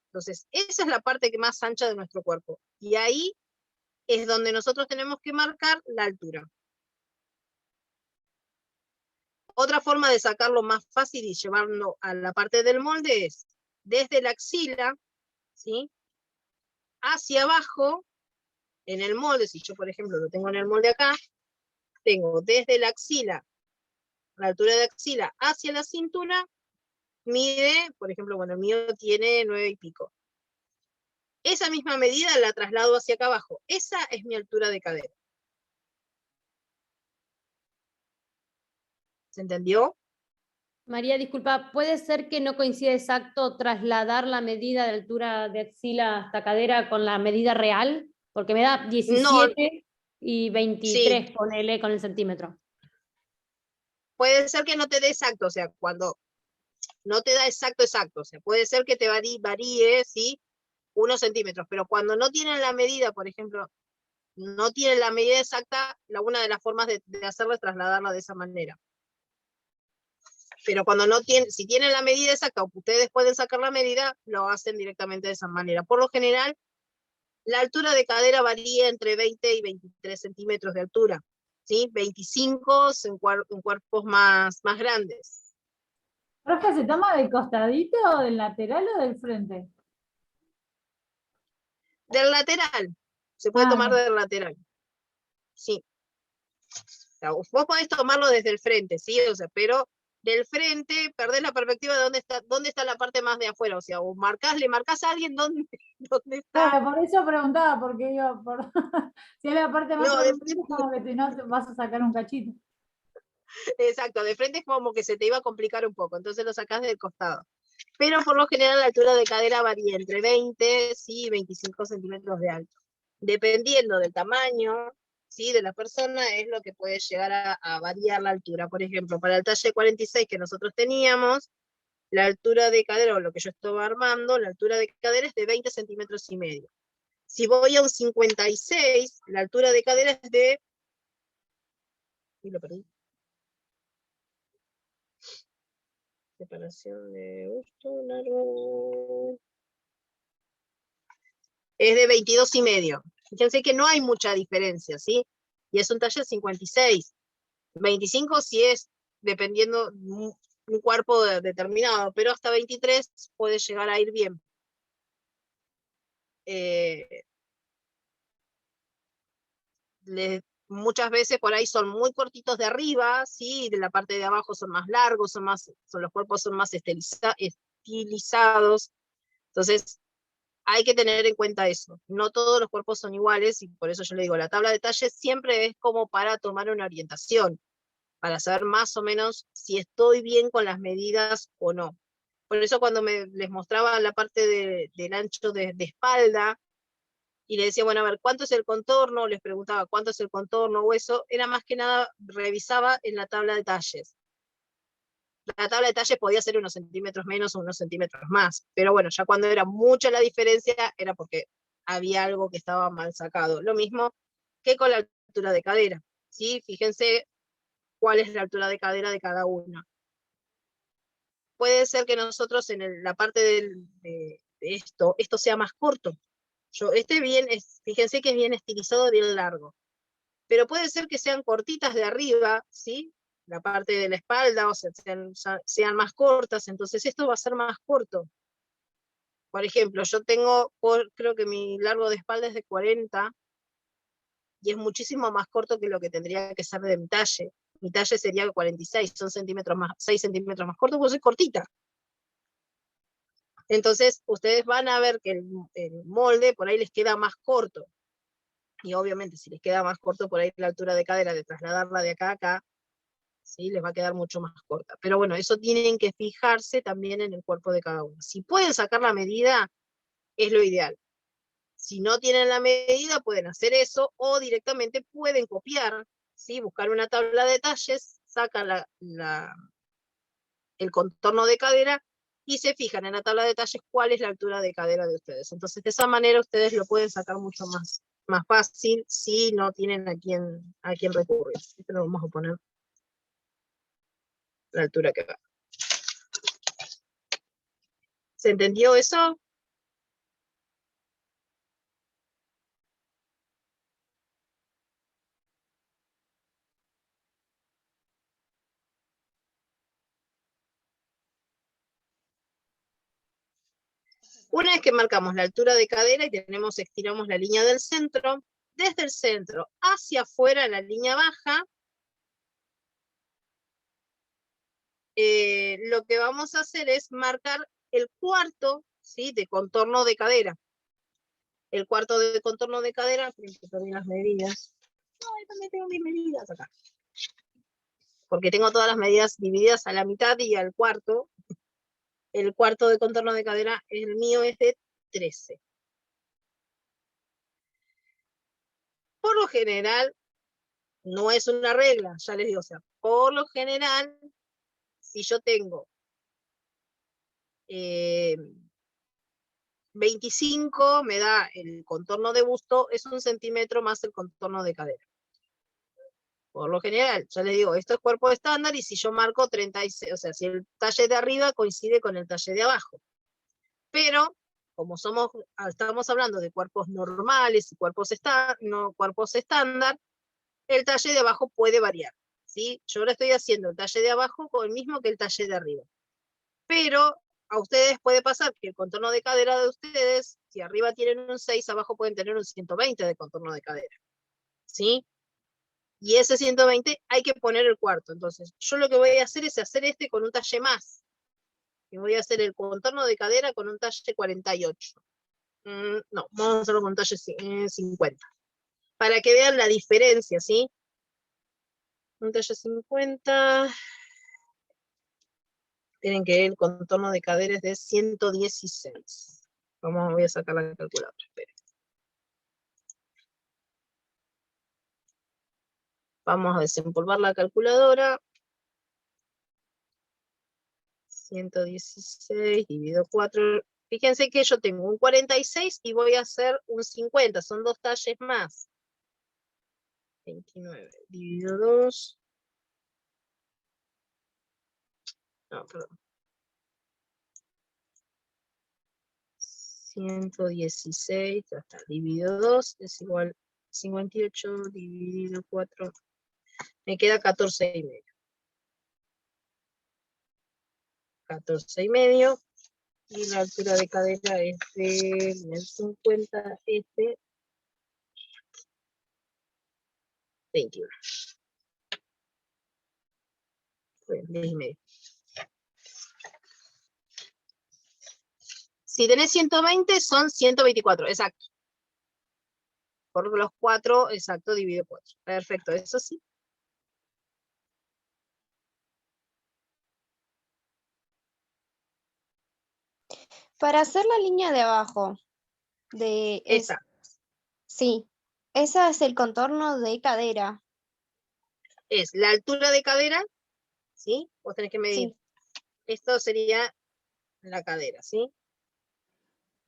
Entonces, esa es la parte que más ancha de nuestro cuerpo. Y ahí es donde nosotros tenemos que marcar la altura. Otra forma de sacarlo más fácil y llevarlo a la parte del molde es desde la axila, ¿sí?, hacia abajo, en el molde. Si yo, por ejemplo, lo tengo en el molde acá, tengo desde la axila, la altura de axila hacia la cintura, mide, por ejemplo, bueno, el mío tiene 9 y pico. Esa misma medida la traslado hacia acá abajo. Esa es mi altura de cadera. ¿Se entendió? María, disculpa, ¿puede ser que no coincida exacto trasladar la medida de altura de axila hasta cadera con la medida real? Porque me da 17 y 23, Sí, ponele con el centímetro. puede ser que no te dé exacto, o sea, cuando no te da exacto, o sea, puede ser que te varíe, ¿sí?, unos centímetros, pero cuando no tienen la medida, por ejemplo, no tienen la medida exacta, una de las formas de hacerlo es trasladarla de esa manera. Pero cuando no tienen, si tienen la medida exacta o ustedes pueden sacar la medida, lo hacen directamente de esa manera. Por lo general, La altura de cadera varía entre 20 y 23 centímetros de altura, ¿sí? 25 en cuerpos más grandes. Profe, ¿se toma del costadito, del lateral o del frente? Del lateral, se puede tomar bien. del lateral, sí. O sea, vos podés tomarlo desde el frente, ¿sí? O sea, pero del frente perdés la perspectiva de dónde está la parte más de afuera. O sea, o le marcás a alguien dónde está. Claro, por eso preguntaba, porque yo, si es la parte más No, prominente, es como que si no te vas a sacar un cachito. exacto, de frente es como que se te iba a complicar un poco, entonces lo sacás del costado. Pero por lo general la altura de cadera varía entre 20, sí, y 25 centímetros de alto. Dependiendo del tamaño, ¿sí? de la persona, es lo que puede llegar a variar la altura. Por ejemplo, para el talle 46 que nosotros teníamos, la altura de cadera, o lo que yo estaba armando, la altura de cadera es de 20 centímetros y medio. Si voy a un 56, la altura de cadera es de... Y lo perdí. Separación de gusto, largo. Es de 22 y medio. Fíjense que no hay mucha diferencia, ¿sí? Y es un talle 56. 25 si es dependiendo un cuerpo determinado, pero hasta 23 puede llegar a ir bien. Muchas veces por ahí son muy cortitos de arriba, ¿sí? De la parte de abajo son más largos, los cuerpos son más estilizados. Entonces, hay que tener en cuenta eso. No todos los cuerpos son iguales, y por eso yo le digo, la tabla de talles siempre es como para tomar una orientación, para saber más o menos si estoy bien con las medidas o no. Por eso cuando les mostraba la parte del ancho de espalda, y le decía, bueno, a ver, ¿cuánto es el contorno? Les preguntaba, ¿cuánto es el contorno o eso? Era más que nada, revisaba en la tabla de talles. La tabla de talles podía ser unos centímetros menos o unos centímetros más, pero bueno, ya cuando era mucha la diferencia, era porque había algo que estaba mal sacado. Lo mismo que con la altura de cadera, ¿sí? Fíjense cuál es la altura de cadera de cada uno. Puede ser que nosotros en la parte de esto sea más corto. Fíjense que es bien estilizado, bien largo. Pero puede ser que sean cortitas de arriba, ¿sí? La parte de la espalda, o sea, sean más cortas, entonces esto va a ser más corto. Por ejemplo, yo creo que mi largo de espalda es de 40, y es muchísimo más corto que lo que tendría que ser de mi talle. Mi talle sería 46, son 6 centímetros más corto, pues es cortita. Entonces, ustedes van a ver que el molde por ahí les queda más corto. Y obviamente, si les queda más corto, por ahí la altura de cadera, de trasladarla de acá a acá, ¿sí? Les va a quedar mucho más corta. Pero bueno, eso tienen que fijarse también en el cuerpo de cada uno. Si pueden sacar la medida, es lo ideal. Si no tienen la medida, pueden hacer eso, o directamente pueden copiar, ¿sí? Buscar una tabla de talles, sacan el contorno de cadera, y se fijan en la tabla de talles cuál es la altura de cadera de ustedes. Entonces, de esa manera ustedes lo pueden sacar mucho más fácil si no tienen a quién recurrir. Esto lo vamos a poner la altura que va. ¿Se entendió eso? Una vez que marcamos la altura de cadera y estiramos la línea del centro, desde el centro hacia afuera, la línea baja, lo que vamos a hacer es marcar el cuarto, ¿sí? de contorno de cadera. El cuarto de contorno de cadera, perdí las medidas. No, ahí también tengo mis medidas acá. Porque tengo todas las medidas divididas a la mitad y al cuarto. El cuarto de contorno de cadera, el mío es de 13. Por lo general, no es una regla, ya les digo, o sea, por lo general, si yo tengo 25, me da el contorno de busto, es 1 centímetro más el contorno de cadera. Por lo general, ya les digo, esto es cuerpo estándar, y si yo marco 36, o sea, si el talle de arriba coincide con el talle de abajo. Pero como estamos hablando de cuerpos normales y cuerpos estándar, el talle de abajo puede variar, ¿sí? Yo ahora estoy haciendo el talle de abajo con el mismo que el talle de arriba. Pero a ustedes puede pasar que el contorno de cadera de ustedes, si arriba tienen un 6, abajo pueden tener un 120 de contorno de cadera, ¿sí? Y ese 120 hay que poner el cuarto. Entonces, yo lo que voy a hacer es hacer este con un talle más. Y voy a hacer el contorno de cadera con un talle 48. No, vamos a hacerlo con un talle 50. Para que vean la diferencia, ¿sí? Un talle 50. Tienen que el contorno de cadera es de 116. Voy a sacar la calculadora, esperen. Vamos a desempolvar la calculadora. 116 dividido 4. Fíjense que yo tengo un 46 y voy a hacer un 50. Son 2 talles más. 29 dividido 2. No, perdón. 116, ya está, dividido 2 es igual 58 dividido 4. Me queda 14 y medio. 14 y medio. Y la altura de cadera es de 50, 21. 10 y medio. Si tenés 120 son 124, exacto. Por los 4, exacto, dividido 4. Perfecto, eso sí. Para hacer la línea de abajo, Esa. sí, esa es el contorno de cadera. Es la altura de cadera, ¿sí? Vos tenés que medir. Sí. Esto sería la cadera, ¿sí?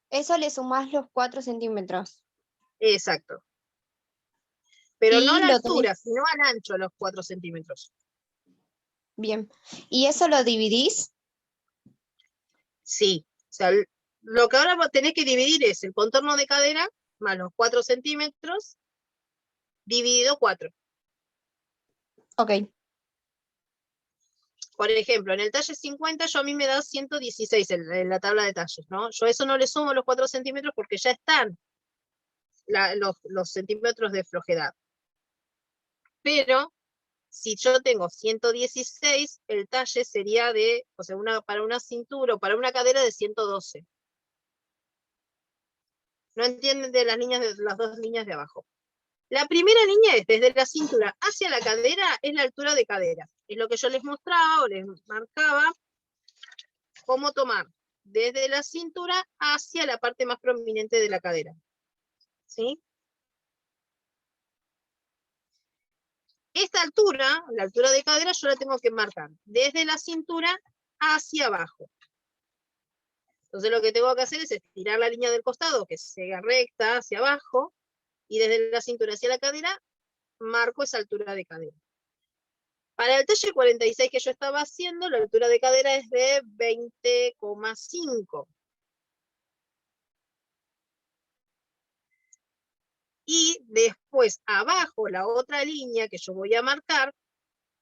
Eso le sumás los 4 centímetros. Exacto. Pero Y no a la lo altura, tenés. sino al ancho, los 4 centímetros. Bien. ¿Y eso lo dividís? Sí. O sea, lo que ahora vos tenés que dividir es el contorno de cadera más los 4 centímetros dividido 4. Ok. Por ejemplo, en el talle 50 yo a mí me da 116 en la tabla de talles, ¿no? Yo a eso no le sumo los 4 centímetros porque ya están los centímetros de flojedad. Pero si yo tengo 116, el talle sería de, o sea, para una cintura o para una cadera de 112. ¿No entienden de las 2 líneas de abajo? La primera línea es desde la cintura hacia la cadera, es la altura de cadera. Es lo que yo les mostraba o les marcaba cómo tomar desde la cintura hacia la parte más prominente de la cadera. ¿Sí? Esta altura, la altura de cadera, yo la tengo que marcar desde la cintura hacia abajo. Entonces lo que tengo que hacer es estirar la línea del costado, que sea recta hacia abajo, y desde la cintura hacia la cadera, marco esa altura de cadera. Para el talle 46 que yo estaba haciendo, la altura de cadera es de 20,5. Y después abajo, la otra línea que yo voy a marcar,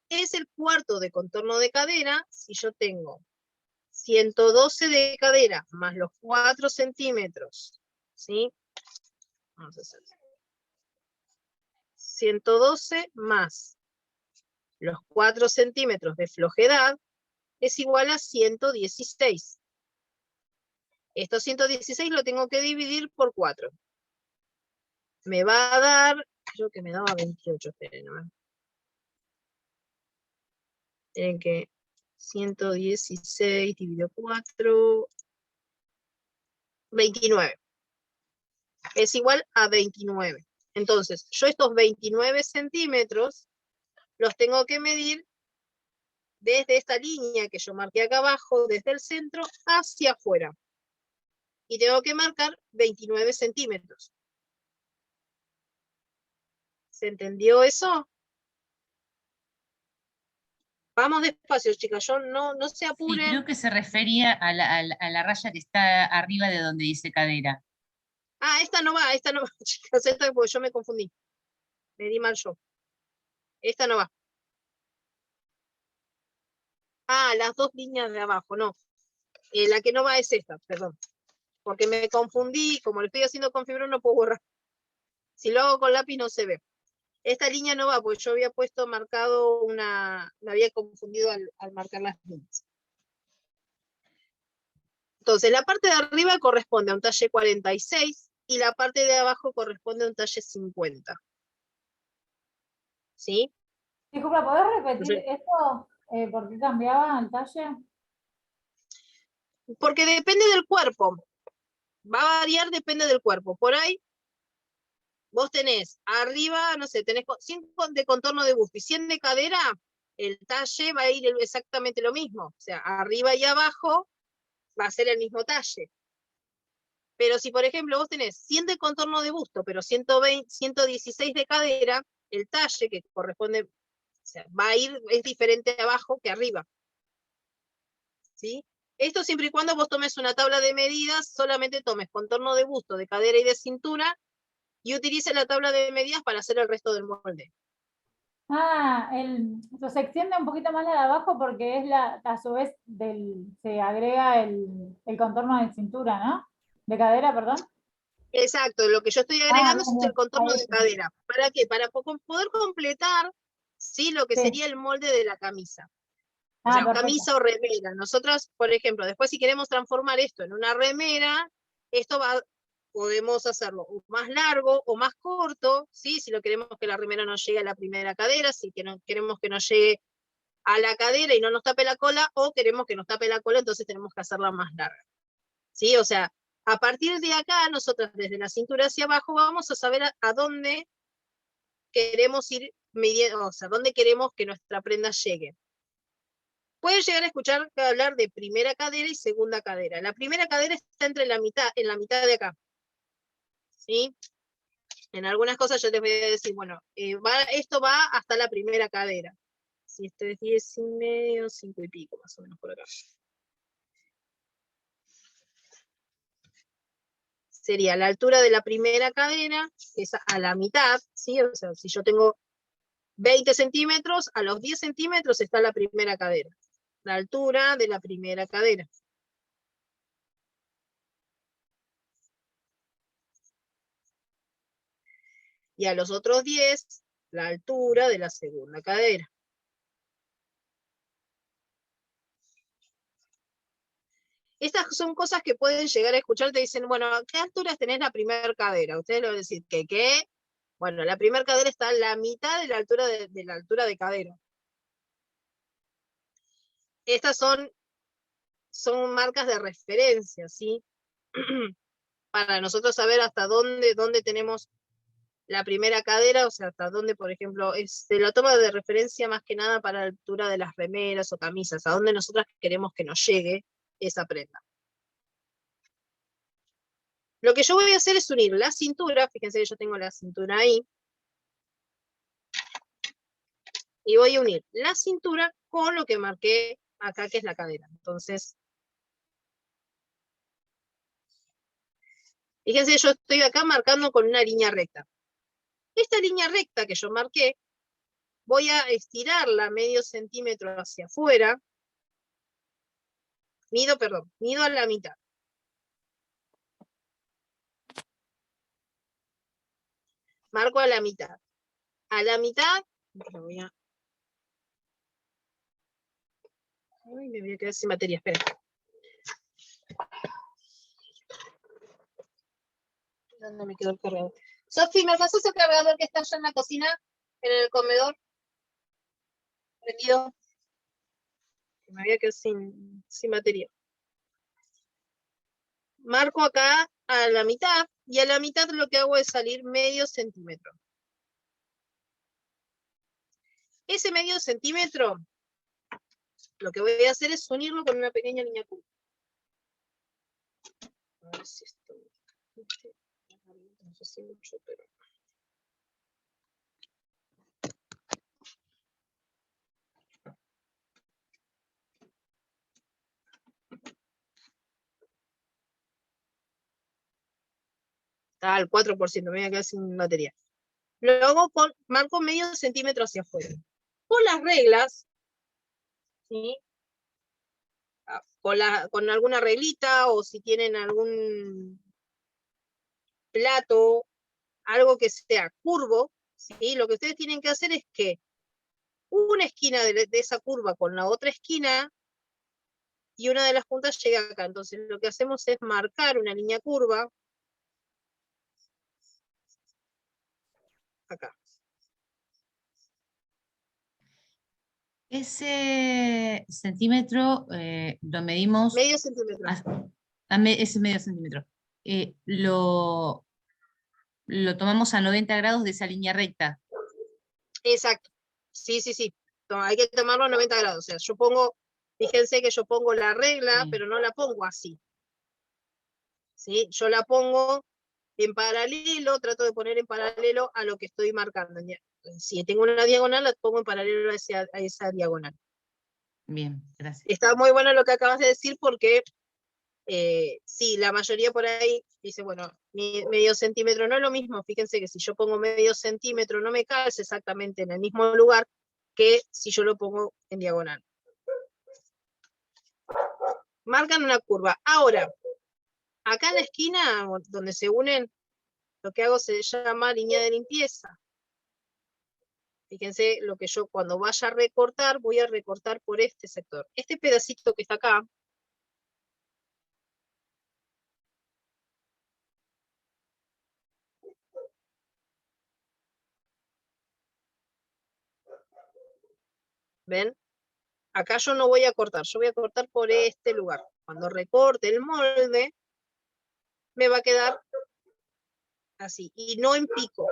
es el cuarto de contorno de cadera. Si yo tengo 112 de cadera más los 4 centímetros, ¿sí? Vamos a hacer 112 más los 4 centímetros de flojedad es igual a 116. Estos 116 lo tengo que dividir por 4. Me va a dar, creo que me daba 28, esperen, ¿no? Tienen que 116 dividido 4, 29. Es igual a 29. Entonces, yo estos 29 centímetros los tengo que medir desde esta línea que yo marqué acá abajo, desde el centro hacia afuera. Y tengo que marcar 29 centímetros. ¿Se entendió eso? Vamos despacio, chicas, no se Sí, apuren. creo que se refería a la raya que está arriba de donde dice cadera. Ah, esta no va, chicas, esta porque yo me confundí. Me di mal yo. Esta no va. Ah, las dos líneas de abajo, no. La que no va es esta, perdón. Porque me confundí, como lo estoy haciendo con fibro no puedo borrar. Si lo hago con lápiz no se ve. Esta línea no va, porque yo había puesto marcado me había confundido al marcar las líneas. Entonces, la parte de arriba corresponde a un talle 46 y la parte de abajo corresponde a un talle 50. ¿Sí? Disculpa, ¿podés repetir Sí. esto? ¿Por qué cambiaba el talle? Porque depende del cuerpo. Va a variar, depende del cuerpo. Por ahí, vos tenés arriba, no sé, tenés 100 de contorno de busto y 100 de cadera, el talle va a ir exactamente lo mismo. O sea, arriba y abajo va a ser el mismo talle. Pero si, por ejemplo, vos tenés 100 de contorno de busto, pero 116 de cadera, el talle que corresponde, o sea, va a ir, es diferente abajo que arriba. ¿Sí? Esto siempre y cuando vos tomes una tabla de medidas, solamente tomes contorno de busto, de cadera y de cintura, y utilices la tabla de medidas para hacer el resto del molde. Ah, se extiende un poquito más la de abajo porque es a su vez se agrega el contorno de cintura, ¿no? De cadera, perdón. Exacto, lo que yo estoy Ah, agregando bien, es el bien. contorno Ahí de está. cadera. ¿Para qué? Para poder completar, ¿sí? Lo que Sí. sería el molde de la camisa. O Ah, sea, perfecto. camisa o remera. Nosotros, por ejemplo, después si queremos transformar esto en una remera, podemos hacerlo más largo o más corto, ¿sí? Si lo queremos que la remera no llegue a la primera cadera, si queremos que no llegue a la cadera y no nos tape la cola, o queremos que nos tape la cola, entonces tenemos que hacerla más larga. ¿Sí? O sea, a partir de acá, nosotros desde la cintura hacia abajo vamos a saber a dónde queremos ir midiendo, o sea, dónde queremos que nuestra prenda llegue. Pueden llegar a escuchar hablar de primera cadera y segunda cadera. La primera cadera está en la mitad de acá. ¿Sí? En algunas cosas yo les voy a decir, bueno, esto va hasta la primera cadera. Si esto es 10,5, 5 y pico, más o menos por acá. Sería la altura de la primera cadera, que es a la mitad, ¿sí? O sea, si yo tengo 20 centímetros, a los 10 centímetros está la primera cadera. La altura de la primera cadera. Y a los otros 10, la altura de la segunda cadera. Estas son cosas que pueden llegar a escuchar, te dicen, bueno, ¿a qué alturas tenés la primera cadera? Ustedes le van a decir, ¿qué? Bueno, la primera cadera está a la mitad de la altura de cadera. Estas son marcas de referencia, ¿sí? Para nosotros saber hasta dónde tenemos la primera cadera, o sea, hasta dónde, por ejemplo, se la toma de referencia más que nada para la altura de las remeras o camisas, a dónde nosotras queremos que nos llegue esa prenda. Lo que yo voy a hacer es unir la cintura, fíjense que yo tengo la cintura ahí, y voy a unir la cintura con lo que marqué acá, que es la cadera. Entonces, fíjense, yo estoy acá marcando con una línea recta. Esta línea recta que yo marqué, voy a estirarla medio centímetro hacia afuera, mido a la mitad. Marco a la mitad. A la mitad, Uy, me voy a quedar sin batería, espera. ¿Dónde me quedó el cargador? Sofi, ¿me pasas el cargador que está allá en la cocina? En el comedor. Prendido. Me voy a quedar sin batería. Marco acá a la mitad, y a la mitad lo que hago es salir medio centímetro. Ese medio centímetro, lo que voy a hacer es unirlo con una pequeña línea curva. A ver si esto... No sé si mucho, pero... Está al 4%, me voy a quedar sin batería. Lo hago marco medio centímetro hacia afuera. Con las reglas, ¿sí? Con alguna reglita, o si tienen algún plato, algo que sea curvo, ¿sí? Lo que ustedes tienen que hacer es que una esquina de esa curva con la otra esquina, y una de las puntas llega acá. Entonces lo que hacemos es marcar una línea curva, acá. Ese centímetro lo medimos. Medio centímetro. Ese medio centímetro. Lo tomamos a 90 grados de esa línea recta. Exacto. Sí. Hay que tomarlo a 90 grados. O sea, yo pongo, fíjense que yo pongo la regla, Sí. pero no la pongo así. ¿Sí? Yo la pongo en paralelo, trato de poner en paralelo a lo que estoy marcando. Si tengo una diagonal, la pongo en paralelo a esa diagonal. Bien, gracias. Está muy bueno lo que acabas de decir, porque sí, la mayoría por ahí dice, bueno, medio centímetro no es lo mismo. Fíjense que si yo pongo medio centímetro no me calza exactamente en el mismo lugar que si yo lo pongo en diagonal. Marcan una curva. Ahora, acá en la esquina donde se unen, lo que hago se llama línea de limpieza. Fíjense lo que yo cuando vaya a recortar, voy a recortar por este sector. Este pedacito que está acá, ¿ven? Acá yo no voy a cortar, yo voy a cortar por este lugar. Cuando recorte el molde, me va a quedar así, y no en pico.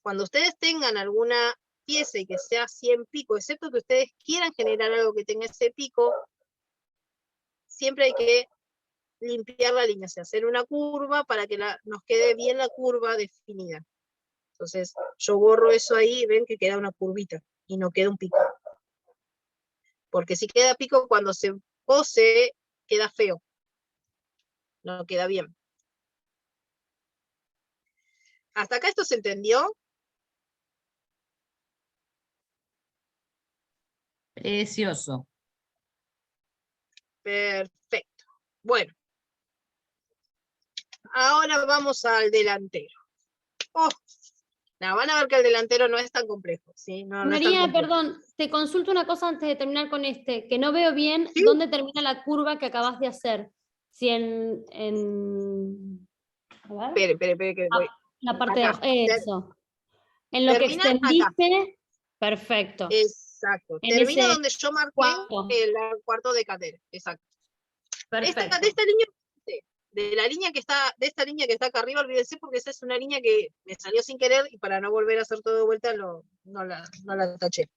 Cuando ustedes tengan alguna pieza y que sea así en pico, excepto que ustedes quieran generar algo que tenga ese pico, siempre hay que limpiar la línea, o sea, hacer una curva para que nos quede bien la curva definida. Entonces, yo borro eso ahí y ven que queda una curvita y no queda un pico. Porque si queda pico, cuando se cose, queda feo. No queda bien. ¿Hasta acá esto se entendió? Precioso. Perfecto. Bueno. Ahora vamos al delantero. Oh, no, van a ver que el delantero no es tan complejo, ¿sí? No es tan María, complejo. perdón, te consulto una cosa antes de terminar con que no veo bien ¿Sí? dónde termina la curva que acabas de hacer. Si a ver, Espere, que voy. la parte de Acá. abajo, eso. En lo que Termina acá. extendiste, perfecto. Exacto. En Termina ese donde yo marqué cuarto. el cuarto de cadera. Exacto. Perfecto. De esta línea, de esta línea que está acá arriba, olvídense, porque esa es una línea que me salió sin querer, y para no volver a hacer todo de vuelta no la taché.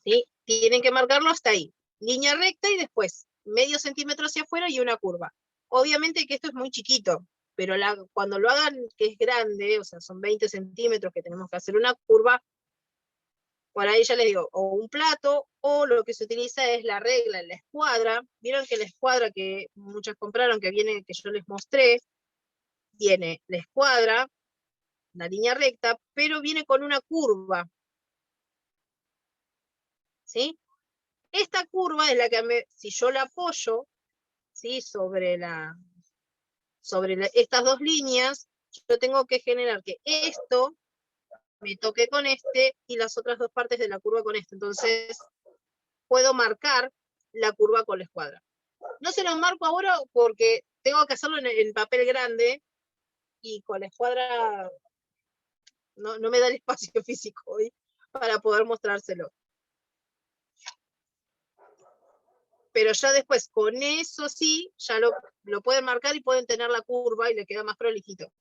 ¿Sí? Tienen que marcarlo hasta ahí. Línea recta y después medio centímetro hacia afuera y una curva. Obviamente que esto es muy chiquito, pero cuando lo hagan que es grande, o sea, son 20 centímetros que tenemos que hacer una curva, por ahí ya les digo, o un plato, o lo que se utiliza es la regla, la escuadra. Vieron que la escuadra que muchas compraron, que yo les mostré, viene la escuadra, la línea recta, pero viene con una curva. ¿Sí? Esta curva es la que si yo la apoyo, ¿sí? sobre estas dos líneas, yo tengo que generar que esto me toque con este y las otras dos partes de la curva con este. Entonces, puedo marcar la curva con la escuadra. No se los marco ahora porque tengo que hacerlo en papel grande, y con la escuadra no me da el espacio físico hoy para poder mostrárselo. Pero ya después, con eso sí, ya lo pueden marcar y pueden tener la curva y le queda más prolijito.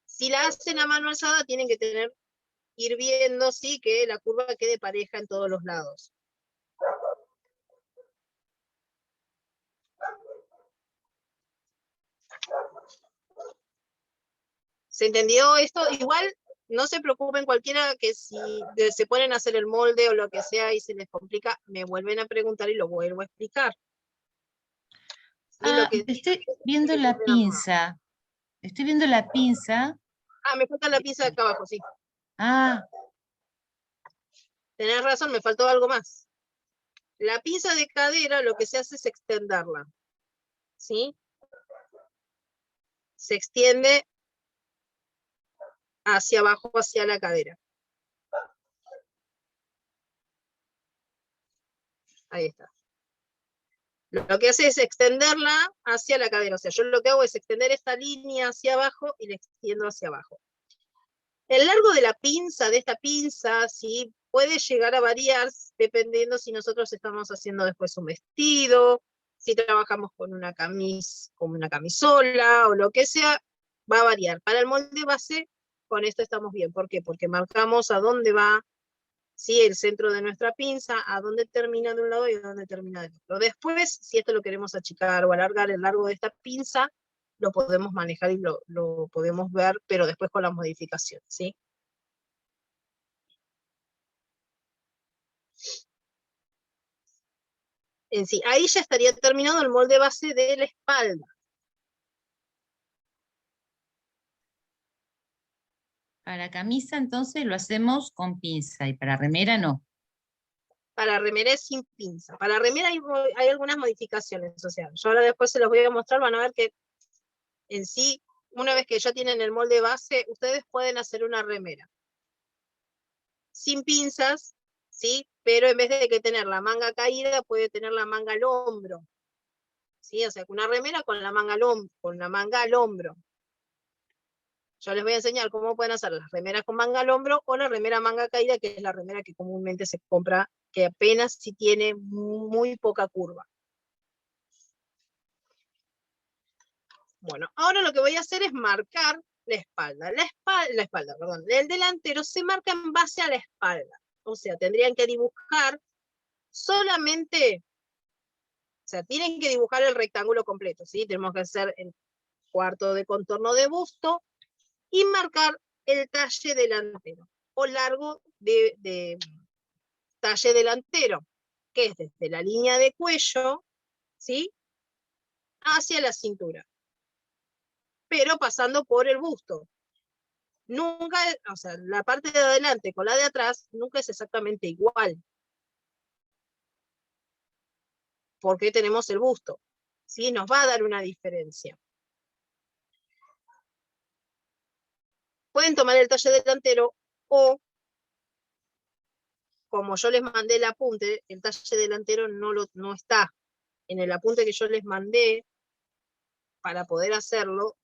Si la hacen a mano alzada, tienen que ir viendo, sí, que la curva quede pareja en todos los lados. ¿Se entendió esto? Igual, no se preocupen, cualquiera que si se ponen a hacer el molde o lo que sea y se les complica, me vuelven a preguntar y lo vuelvo a explicar. Y lo que estoy viendo la pinza. Estoy viendo la pinza. me falta la pinza de acá abajo, sí. Ah, Tenés razón, me faltó algo más. La pinza de cadera lo que se hace es extenderla, ¿sí? Se extiende hacia abajo, hacia la cadera. Ahí está. Lo que hace es extenderla hacia la cadera. O sea, yo lo que hago es extender esta línea hacia abajo y la extiendo hacia abajo. El largo de la pinza, de esta pinza, ¿sí? Puede llegar a variar dependiendo si nosotros estamos haciendo después un vestido, si trabajamos con una camisola o lo que sea, va a variar. Para el molde base, con esto estamos bien. ¿Por qué? Porque marcamos a dónde va, ¿sí? El centro de nuestra pinza, a dónde termina de un lado y a dónde termina del otro. Después, si esto lo queremos achicar o alargar el largo de esta pinza, lo podemos manejar y lo podemos ver, pero después con las modificaciones, ¿sí? En sí, ahí ya estaría terminado el molde base de la espalda. para camisa entonces lo hacemos con pinza y para remera no. Para remera es sin pinza. Para remera hay algunas modificaciones, o sea, yo ahora después se los voy a mostrar, van a ver que en sí, una vez que ya tienen el molde base, ustedes pueden hacer una remera. Sin pinzas, ¿sí? Pero en vez de que tener la manga caída, puede tener la manga al hombro. ¿Sí? O sea, una remera con la manga al hombro. Yo les voy a enseñar cómo pueden hacer las remeras con manga al hombro o la remera manga caída, que es la remera que comúnmente se compra, que apenas si tiene muy poca curva. Bueno, ahora lo que voy a hacer es marcar la espalda. Perdón. El delantero se marca en base a la espalda. O sea, tendrían que dibujar solamente, o sea, tienen que dibujar el rectángulo completo, ¿sí? Tenemos que hacer el cuarto de contorno de busto y marcar el talle delantero o largo de talle delantero, que es desde la línea de cuello, ¿sí? Hacia la cintura, pero pasando por el busto. Nunca, o sea, la parte de adelante con la de atrás nunca es exactamente igual, porque tenemos el busto, ¿sí? Nos va a dar una diferencia. Pueden tomar el talle delantero o, como yo les mandé el apunte, el talle delantero no está en el apunte que yo les mandé para poder hacerlo,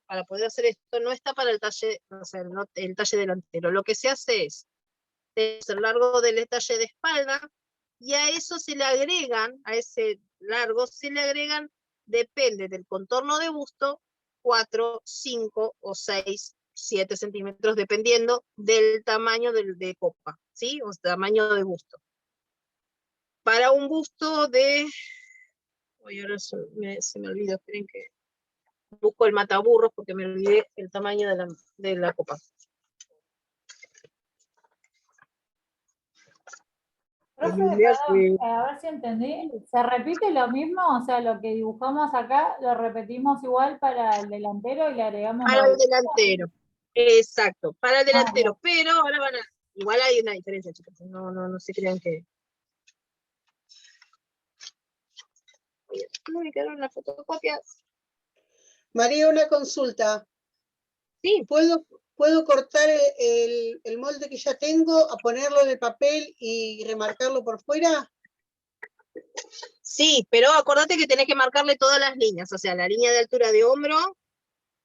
para poder hacer esto, no está para el talle, o sea, el talle delantero. Lo que se hace es el largo del talle de espalda, y a eso se le agregan, a ese largo se le agregan, depende del contorno de busto, 4, 5 o 6, 7 centímetros, dependiendo del tamaño de copa, ¿sí? O tamaño de busto. Para un busto de... ahora se me olvidó, esperen que busco el mataburros porque me olvidé el tamaño de la copa. Profe, perdón, a ver si entendí. ¿Se repite lo mismo? O sea, lo que dibujamos acá lo repetimos igual para el delantero y le agregamos... Para el delantero. Exacto, para el delantero. bien. Pero ahora igual hay una diferencia, chicos. No se crean que... me quedaron las fotocopias. María, una consulta. Sí. ¿Puedo cortar el molde que ya tengo, a ponerlo en el papel y remarcarlo por fuera? Sí, pero acordate que tenés que marcarle todas las líneas, o sea, la línea de altura de hombro.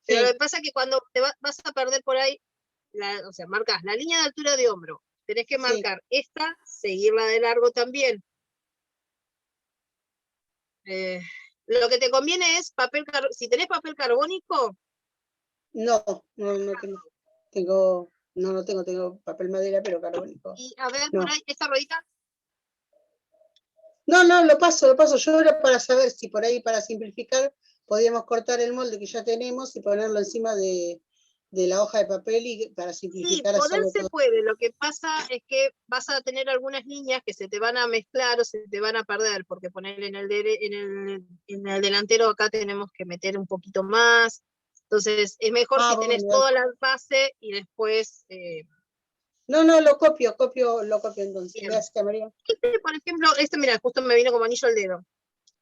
Pero Sí. lo que pasa es que cuando te vas a perder por ahí, o sea, marcas la línea de altura de hombro. Tenés que marcar esta, seguirla de largo también. Lo que te conviene es si tenés papel carbónico. No tengo. No tengo papel madera, pero carbónico. Y a ver, No. por ahí, esta ruedita. No, lo paso. Yo era para saber si por ahí, para simplificar, podíamos cortar el molde que ya tenemos y ponerlo encima de de la hoja de papel y para Sí, simplificar poder hacerlo se todo. puede, lo que pasa es que vas a tener algunas líneas que se te van a mezclar o se te van a perder, porque poner en el delantero acá tenemos que meter un poquito más, entonces es mejor si tenés Bueno. toda la base y después... No, lo copio entonces. Bien. Gracias, María. Por ejemplo, mira, justo me vino como anillo al dedo.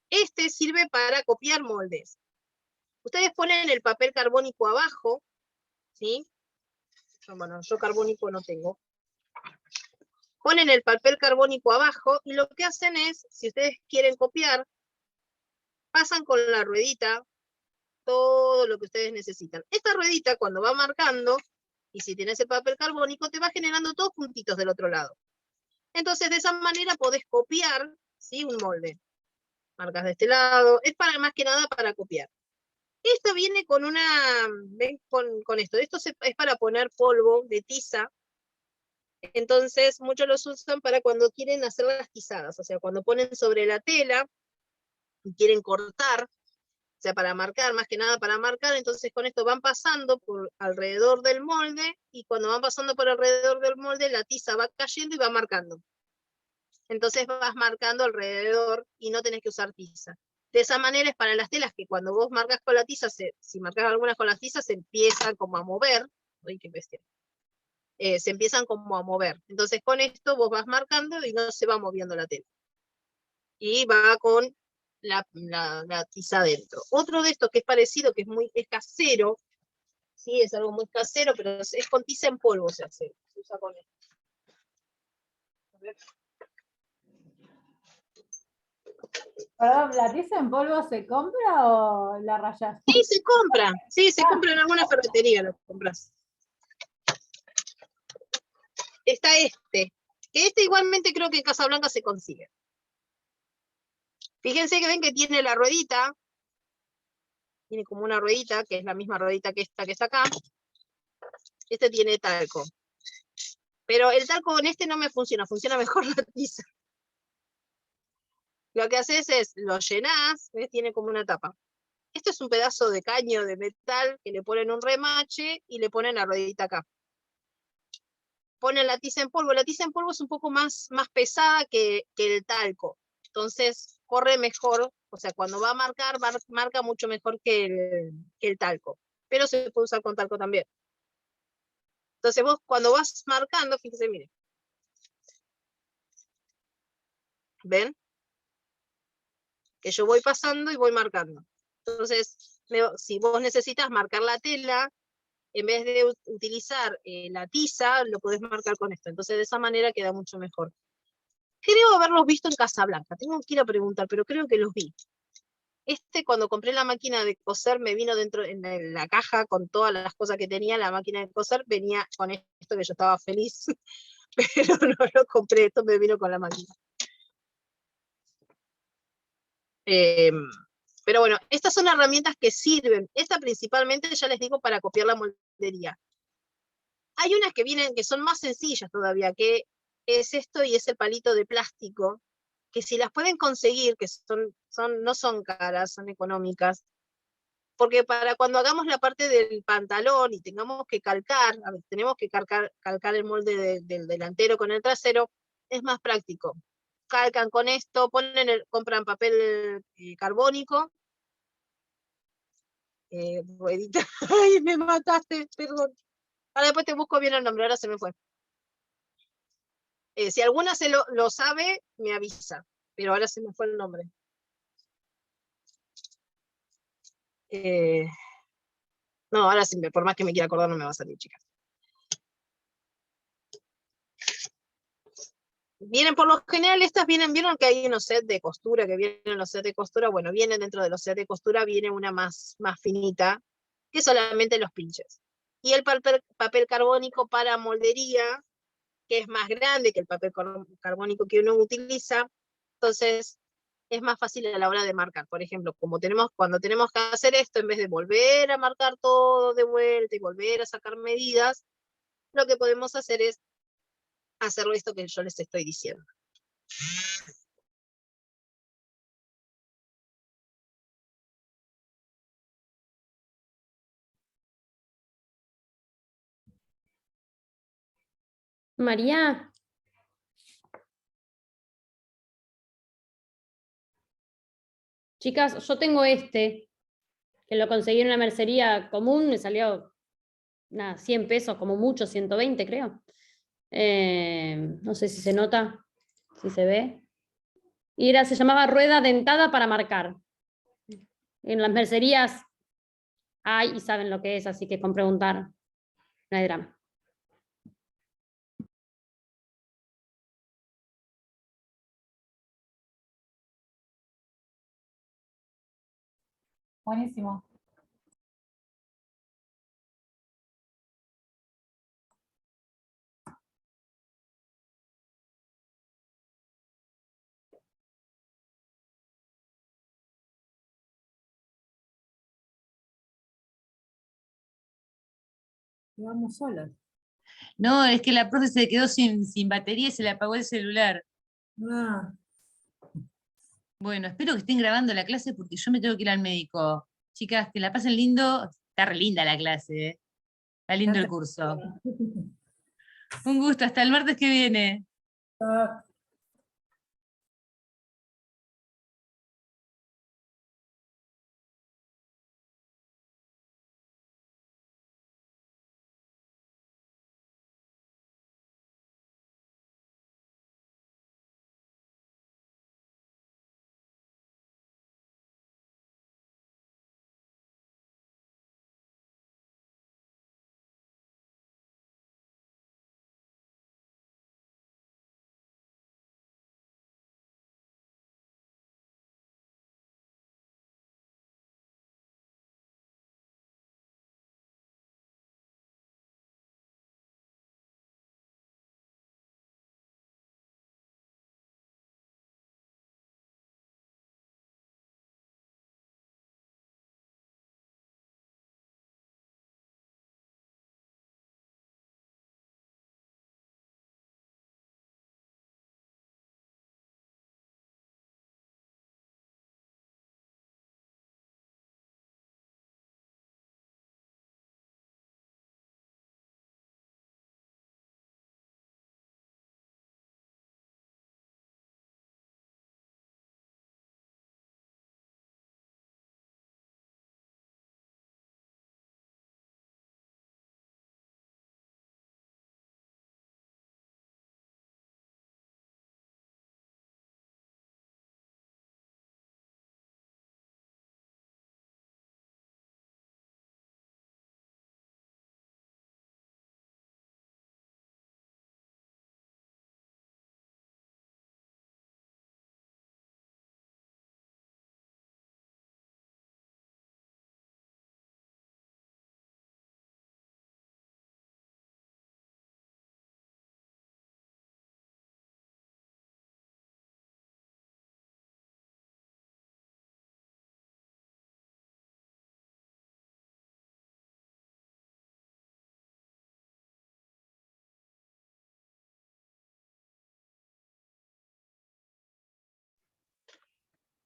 Este sirve para copiar moldes. Ustedes ponen el papel carbónico abajo, ¿sí? Bueno, yo carbónico no tengo. Ponen el papel carbónico abajo y lo que hacen es, si ustedes quieren copiar, pasan con la ruedita todo lo que ustedes necesitan. Esta ruedita cuando va marcando, y si tienes el papel carbónico, te va generando todos puntitos del otro lado. Entonces de esa manera podés copiar, ¿sí? Un molde. Marcas de este lado, es para más que nada para copiar. Esto viene con una, ¿ven? Con esto es para poner polvo de tiza. Entonces muchos los usan para cuando quieren hacer las tizadas, o sea, cuando ponen sobre la tela y quieren cortar, o sea, para marcar, más que nada para marcar, entonces con esto van pasando por alrededor del molde, y cuando van pasando por alrededor del molde, la tiza va cayendo y va marcando. Entonces vas marcando alrededor y no tenés que usar tiza. De esa manera es para las telas que cuando vos marcas con la tiza, si marcas algunas con la tiza, se empiezan como a mover. Uy, qué bestia. Se empiezan como a mover. Entonces con esto vos vas marcando y no se va moviendo la tela. Y va con la tiza adentro. Otro de estos que es parecido, que es casero, sí, es algo muy casero, pero es con tiza en polvo se hace. Se usa con esto. A ver. Perdón, ¿la tiza en polvo se compra o la rayas? Sí, se compra. Sí, se compra en alguna ferretería, lo compras. Está que este igualmente creo que en Casablanca se consigue. Fíjense que ven que tiene la ruedita, tiene como una ruedita, que es la misma ruedita que esta que está acá. Este tiene talco. Pero el talco con este no me funciona mejor la tiza. Lo que haces es, lo llenás, ¿ves? Tiene como una tapa. Esto es un pedazo de caño de metal que le ponen un remache y le ponen la ruedita acá. Ponen la tiza en polvo. La tiza en polvo es un poco más pesada que el talco. Entonces corre mejor, o sea, cuando va a marcar, marca mucho mejor que el talco. Pero se puede usar con talco también. Entonces vos cuando vas marcando, fíjense, miren. ¿Ven? Que yo voy pasando y voy marcando. Entonces, si vos necesitas marcar la tela, en vez de utilizar la tiza, lo podés marcar con esto. Entonces de esa manera queda mucho mejor. Creo haberlos visto en Casablanca, tengo que ir a preguntar, pero creo que los vi. Cuando compré la máquina de coser, me vino dentro en la caja con todas las cosas que tenía la máquina de coser, venía con esto que yo estaba feliz, pero no lo compré, esto me vino con la máquina. Pero bueno, estas son herramientas que sirven. Esta principalmente, ya les digo, para copiar la moldería. Hay unas que vienen, que son más sencillas todavía, que es esto y es el palito de plástico, que si las pueden conseguir, que no son caras, son económicas, porque para cuando hagamos la parte del pantalón y tengamos que calcar, tenemos que calcar el molde del delantero con el trasero, es más práctico. Calcan con esto, compran papel carbónico, ruedita, ay, me mataste, perdón. Ahora después te busco bien el nombre, ahora se me fue. Si alguna lo sabe, me avisa, pero ahora se me fue el nombre. No, ahora sí, por más que me quiera acordar, no me va a salir, chicas. Vienen, por lo general, vieron que hay unos sets de costura, que vienen los sets de costura, bueno, vienen dentro de los sets de costura, viene una más finita, que solamente los pinches. Y el papel carbónico para moldería, que es más grande que el papel carbónico que uno utiliza, entonces es más fácil a la hora de marcar. Por ejemplo, cuando tenemos que hacer esto, en vez de volver a marcar todo de vuelta y volver a sacar medidas, lo que podemos hacer es hacerlo esto que yo les estoy diciendo. María. Chicas, yo tengo este, que lo conseguí en una mercería común, me salió nada, 100 pesos, como mucho, 120 creo. No sé si se nota, si se ve. Y se llamaba rueda dentada para marcar. En las mercerías hay y saben lo que es, así que con preguntar no hay drama. Buenísimo. Vamos solas. No, es que la profe se quedó sin batería y se le apagó el celular. Ah, Bueno, espero que estén grabando la clase porque yo me tengo que ir al médico. Chicas, que la pasen lindo. Está re linda la clase, ¿eh? Está lindo el curso. Un gusto, hasta el martes que viene. ah.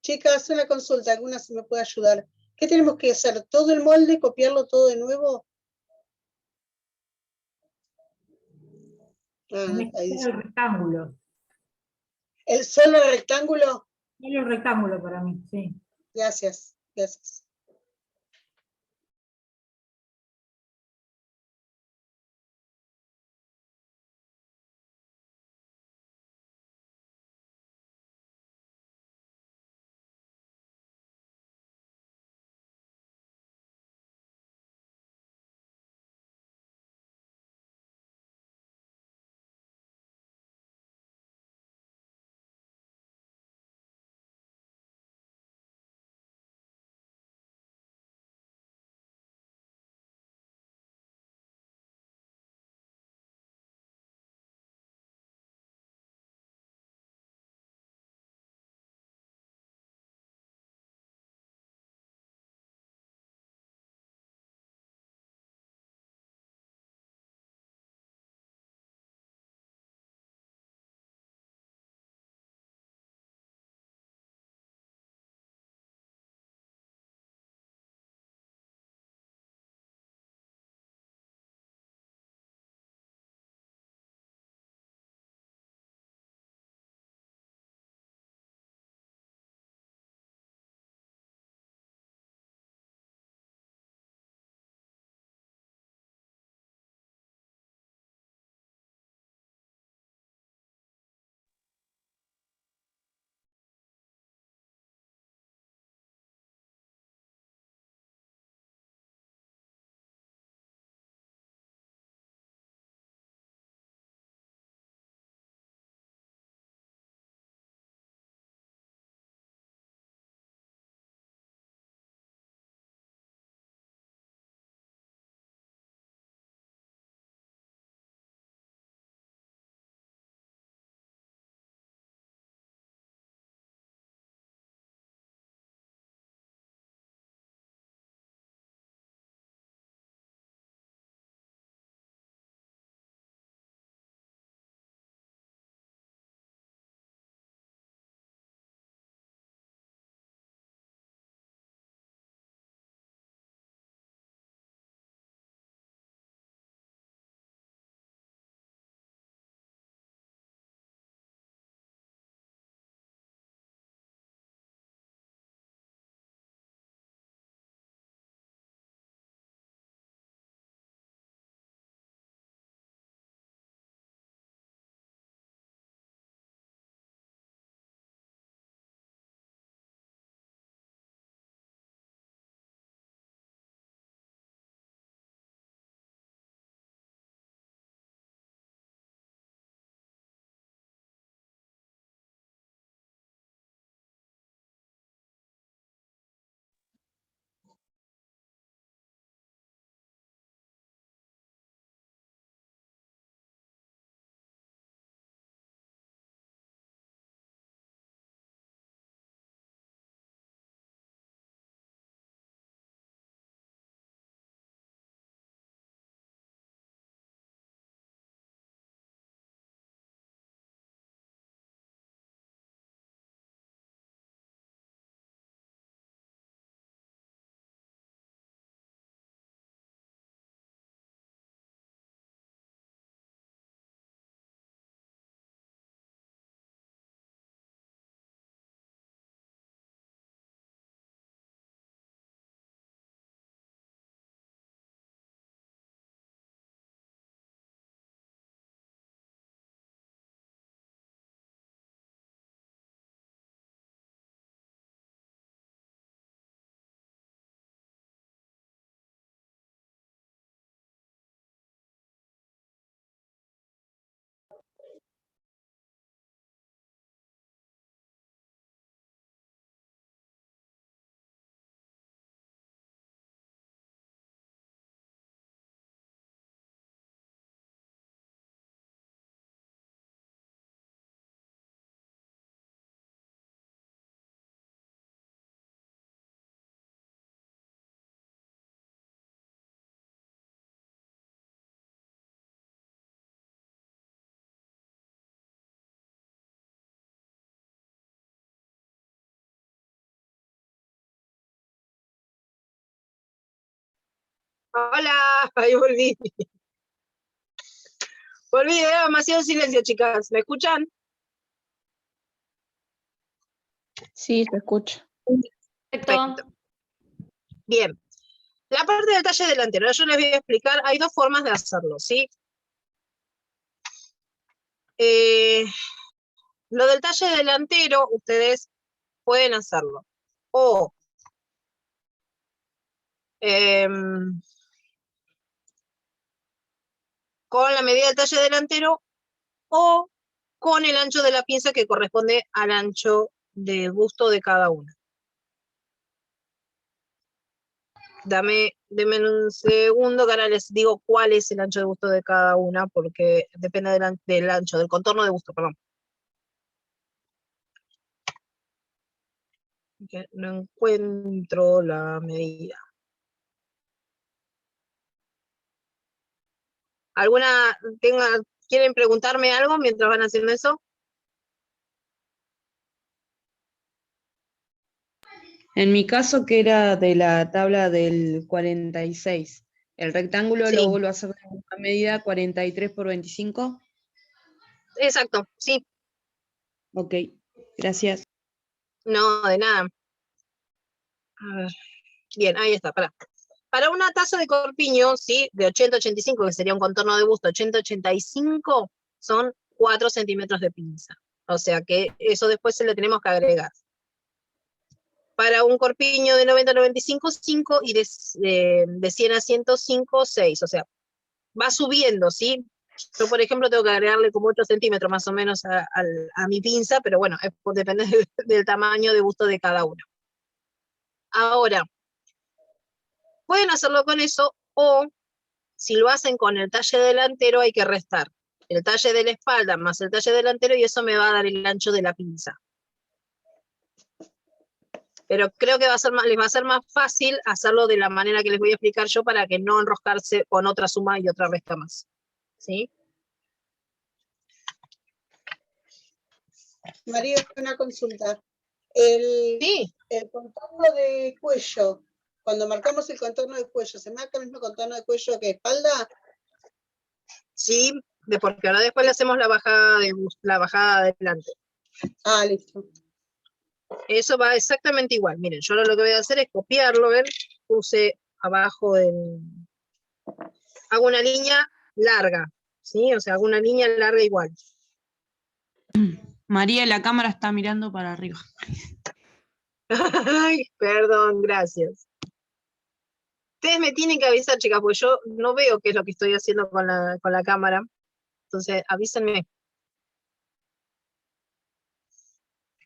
Chicas, una consulta, ¿alguna se me puede ayudar? ¿Qué tenemos que hacer? ¿Todo el molde, copiarlo todo de nuevo? Ah, Tenés que ahí hacer dice. el rectángulo. ¿El solo rectángulo? Solo el rectángulo para mí, sí. Gracias, gracias. Hola, ahí volví. Volví, demasiado silencio, chicas. ¿Me escuchan? Sí, se escucha. Perfecto. Bien. La parte del talle delantero, yo les voy a explicar, hay dos formas de hacerlo, ¿sí? Lo del talle delantero, ustedes pueden hacerlo. O con la medida del talle delantero o con el ancho de la pinza que corresponde al ancho de busto de cada una. Denme un segundo que ahora les digo cuál es el ancho de busto de cada una, porque depende del ancho, del contorno de busto, perdón. Que no encuentro la medida. ¿Quieren preguntarme algo mientras van haciendo eso? En mi caso, que era de la tabla del 46, el rectángulo Sí. lo vuelvo a hacer de la misma medida, 43 por 25. Exacto, sí. Ok, gracias. No, de nada. A ver. Bien, ahí está, pará. Para una taza de corpiño, ¿sí? De 80-85, que sería un contorno de busto 80-85, son 4 centímetros de pinza. O sea que eso después se le tenemos que agregar. Para un corpiño de 90-95, 5, y de 100 a 105, 6. O sea, va subiendo, ¿sí? Yo, por ejemplo, tengo que agregarle como 8 centímetros más o menos a mi pinza, pero bueno, depende del tamaño de busto de cada uno. Ahora, pueden hacerlo con eso, o si lo hacen con el talle delantero hay que restar el talle de la espalda más el talle delantero y eso me va a dar el ancho de la pinza. Pero creo que les va a ser más fácil hacerlo de la manera que les voy a explicar yo para que no enroscarse con otra suma y otra resta más. ¿Sí? María, una consulta. Sí. El contorno de cuello, cuando marcamos el contorno de cuello, ¿se marca el mismo contorno de cuello que espalda? Sí, porque ahora después le hacemos la bajada adelante. Ah, listo. Eso va exactamente igual. Miren, yo ahora lo que voy a hacer es copiarlo, ¿ven? Puse abajo hago una línea larga, ¿sí? O sea, hago una línea larga igual. María, la cámara está mirando para arriba. Ay, perdón, gracias. Ustedes me tienen que avisar, chicas, porque yo no veo qué es lo que estoy haciendo con la cámara. Entonces, avísenme.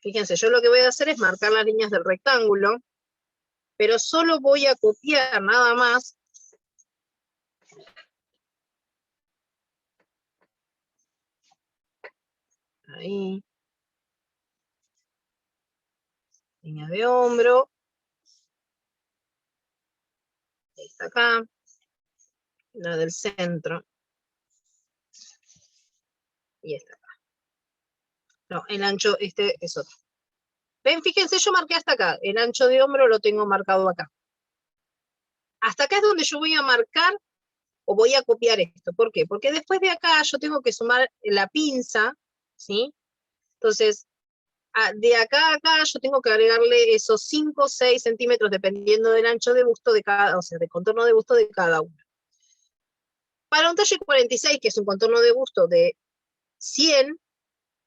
Fíjense, yo lo que voy a hacer es marcar las líneas del rectángulo, pero solo voy a copiar nada más. Ahí. Línea de hombro. Esta acá. La del centro. Y esta acá. No, el ancho, este es otro. Ven, fíjense, yo marqué hasta acá. El ancho de hombro lo tengo marcado acá. Hasta acá es donde yo voy a marcar o voy a copiar esto. ¿Por qué? Porque después de acá yo tengo que sumar la pinza, ¿sí? Entonces, de acá a acá yo tengo que agregarle esos 5 o 6 centímetros dependiendo del ancho de busto de cada, o sea, del contorno de busto de cada uno. Para un talle 46, que es un contorno de busto de 100,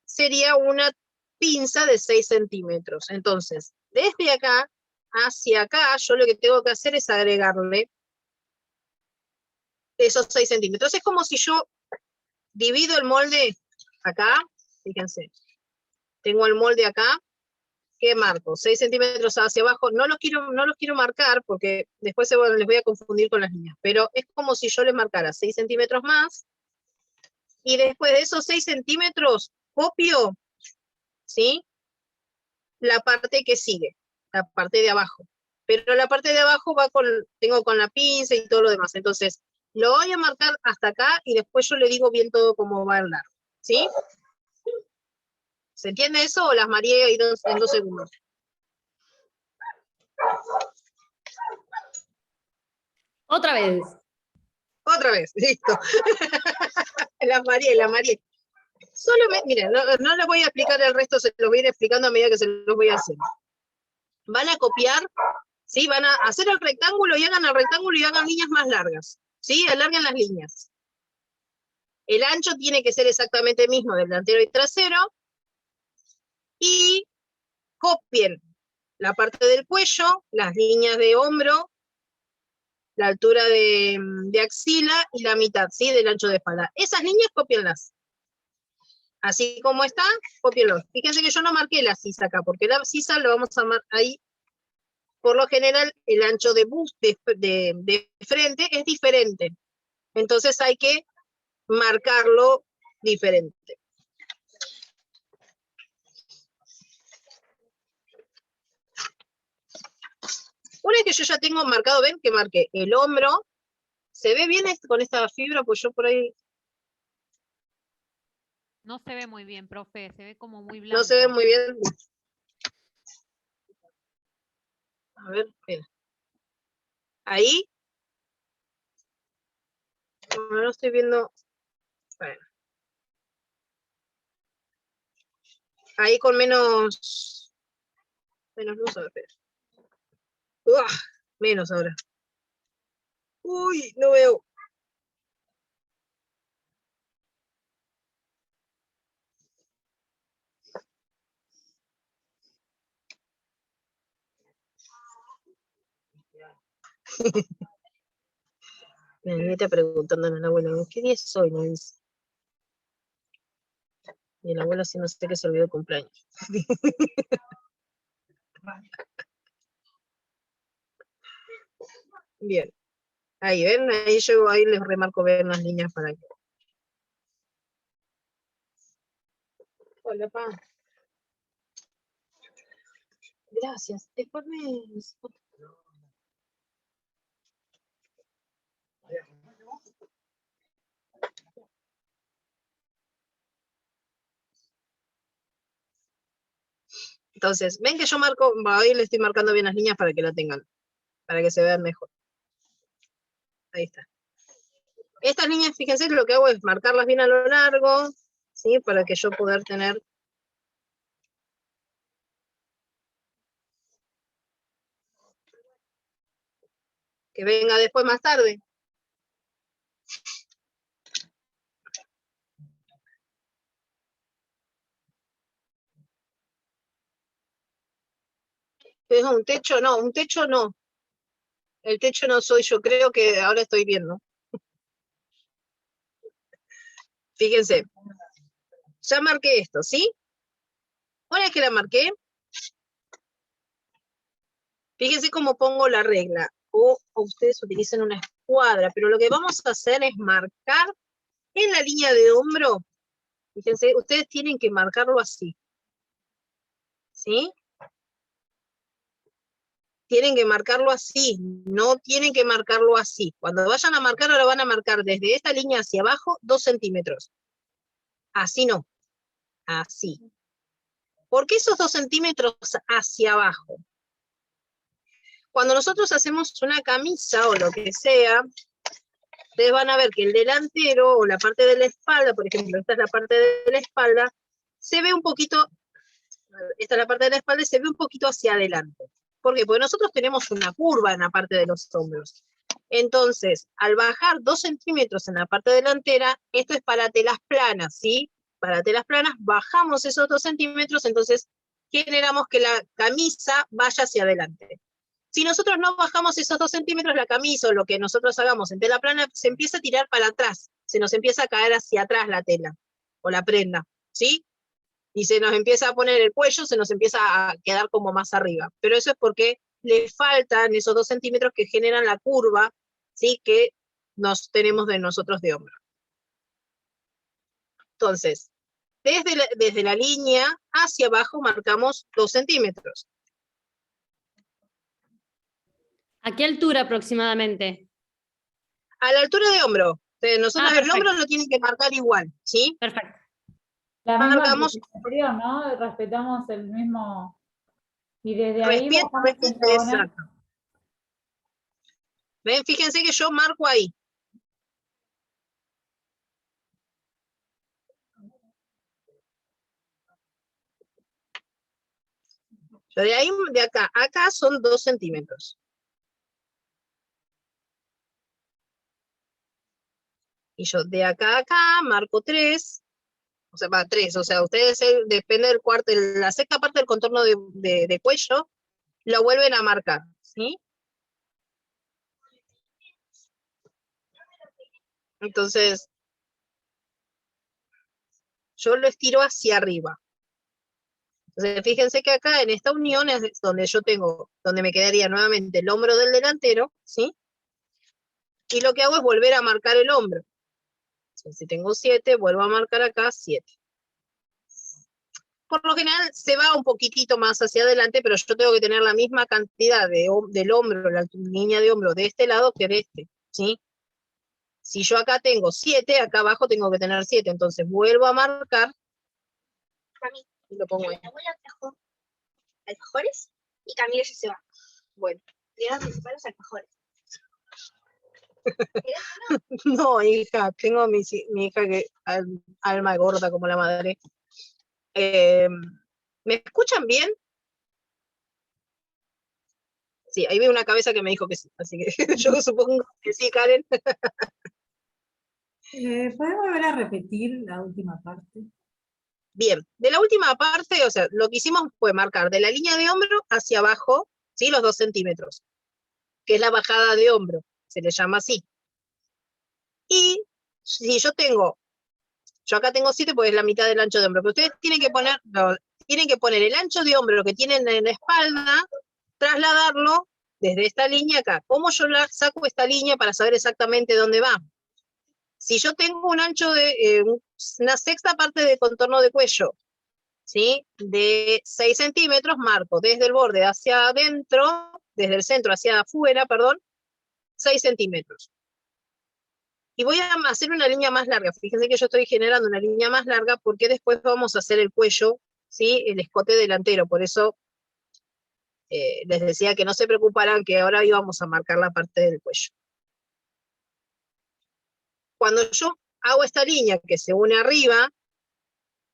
sería una pinza de 6 centímetros. Entonces, desde acá hacia acá, yo lo que tengo que hacer es agregarle esos 6 centímetros. Es como si yo divido el molde acá, fíjense, tengo el molde acá, ¿qué marco? 6 centímetros hacia abajo, no los quiero marcar porque después les voy a confundir con las líneas, pero es como si yo les marcara 6 centímetros más, y después de esos 6 centímetros copio, ¿sí? La parte que sigue, la parte de abajo. Pero la parte de abajo tengo con la pinza y todo lo demás, entonces lo voy a marcar hasta acá y después yo le digo bien todo cómo va el largo, ¿sí? ¿Se entiende eso o las mareé ahí en 2 segundos? Otra vez. Otra vez, listo. La Mariel. Miren, no les voy a explicar el resto, se los voy a ir explicando a medida que se los voy a hacer. Van a copiar, ¿sí? Van a hacer el rectángulo y hagan el rectángulo y hagan líneas más largas, ¿sí? Alarguen las líneas. El ancho tiene que ser exactamente el mismo del delantero y trasero. Y copien la parte del cuello, las líneas de hombro, la altura de axila y la mitad, ¿sí? Del ancho de espalda. Esas líneas, cópienlas. Así como está, cópienlo. Fíjense que yo no marqué la sisa acá, porque la sisa lo vamos a marcar ahí. Por lo general, el ancho de frente es diferente. Entonces hay que marcarlo diferente. Una vez que yo ya tengo marcado, ven que marqué el hombro. ¿Se ve bien con esta fibra? Pues yo por ahí... No se ve muy bien, profe, se ve como muy blanco. No se ve muy bien. A ver, espera. Ahí. No estoy viendo. Bueno. Ahí con menos luz, a ver, espera. ¡Uah! Menos ahora. Uy, no veo. La nieta preguntándole a la abuela, ¿qué día es hoy? No dice. Y el abuelo sí no sé qué se olvidó el cumpleaños. Bien. Ahí, ¿ven? Ahí les remarco ver las líneas para que... Hola, pa. Gracias. Después me... Entonces, ven que yo marco, ahí le estoy marcando bien las líneas para que la tengan, para que se vean mejor. Ahí está. Estas líneas, fíjense, lo que hago es marcarlas bien a lo largo, ¿sí? Para que yo pueda tener... Que venga después más tarde. ¿Es un techo? No, un techo no. El techo no soy yo, creo que ahora estoy viendo. Fíjense. Ya marqué esto, ¿sí? Una vez que la marqué, fíjense cómo pongo la regla. O ustedes utilizan una escuadra, pero lo que vamos a hacer es marcar en la línea de hombro. Fíjense, ustedes tienen que marcarlo así. ¿Sí? Tienen que marcarlo así, no tienen que marcarlo así. Cuando vayan a marcar, ahora van a marcar desde esta línea hacia abajo 2 centímetros. Así no, así. ¿Por qué esos 2 centímetros hacia abajo? Cuando nosotros hacemos una camisa o lo que sea, ustedes van a ver que el delantero o la parte de la espalda, por ejemplo, esta es la parte de la espalda, se ve un poquito, esta es la parte de la espalda y se ve un poquito hacia adelante. ¿Por qué? Porque nosotros tenemos una curva en la parte de los hombros. Entonces, al bajar 2 centímetros en la parte delantera, esto es para telas planas, ¿sí? Para telas planas, bajamos esos 2 centímetros, entonces generamos que la camisa vaya hacia adelante. Si nosotros no bajamos esos 2 centímetros, la camisa o lo que nosotros hagamos en tela plana se empieza a tirar para atrás, se nos empieza a caer hacia atrás la tela o la prenda, ¿sí? Y se nos empieza a poner el cuello, se nos empieza a quedar como más arriba. Pero eso es porque le faltan esos 2 centímetros que generan la curva, ¿sí? Que nos tenemos de nosotros de hombro. Entonces, desde la línea hacia abajo marcamos 2 centímetros. ¿A qué altura aproximadamente? A la altura de hombro. Nosotros el perfecto. hombro lo tienen que marcar igual, ¿sí? Perfecto. La misma Marcamos. anterior, ¿no? Respetamos el mismo. Y desde ahí bajamos en diagonal. Exacto. ¿Ven? Fíjense que yo marco ahí. Yo de ahí, de acá, acá son 2 centímetros. Y yo de acá a acá marco 3. O sea, va 3. O sea, ustedes, depende del cuarto, la sexta parte del contorno de cuello, lo vuelven a marcar, ¿sí? Entonces, yo lo estiro hacia arriba. Entonces, fíjense que acá en esta unión es donde yo tengo, donde me quedaría nuevamente el hombro del delantero, ¿sí? Y lo que hago es volver a marcar el hombro. Entonces, si tengo 7, vuelvo a marcar acá 7. Por lo general se va un poquitito más hacia adelante, pero yo tengo que tener la misma cantidad del hombro, la línea de hombro de este lado que de este, ¿sí? Si yo acá tengo 7, acá abajo tengo que tener 7, entonces vuelvo a marcar. Y lo pongo ahí. Alfajores y Camila ya se va. Bueno. Le dan principales alfajores. No, hija, tengo mi hija que alma gorda como la madre. ¿Me escuchan bien? Sí, ahí veo una cabeza que me dijo que sí, así que yo supongo que sí, Karen. ¿Puedes volver a repetir la última parte? Bien, de la última parte, o sea, lo que hicimos fue marcar de la línea de hombro hacia abajo, ¿sí? Los 2 centímetros, que es la bajada de hombro, se le llama así. Y si yo acá tengo 7 porque es la mitad del ancho de hombro, pero ustedes tienen que poner el ancho de hombro que tienen en la espalda, trasladarlo desde esta línea acá. ¿Cómo yo saco esta línea para saber exactamente dónde va? Si yo tengo un ancho de una sexta parte de contorno de cuello, ¿sí? De 6 centímetros, marco desde el borde hacia adentro, desde el centro hacia afuera, perdón, 6 centímetros. Y voy a hacer una línea más larga. Fíjense que yo estoy generando una línea más larga porque después vamos a hacer el cuello, ¿sí? El escote delantero. Por eso les decía que no se preocuparan, que ahora íbamos a marcar la parte del cuello. Cuando yo hago esta línea que se une arriba,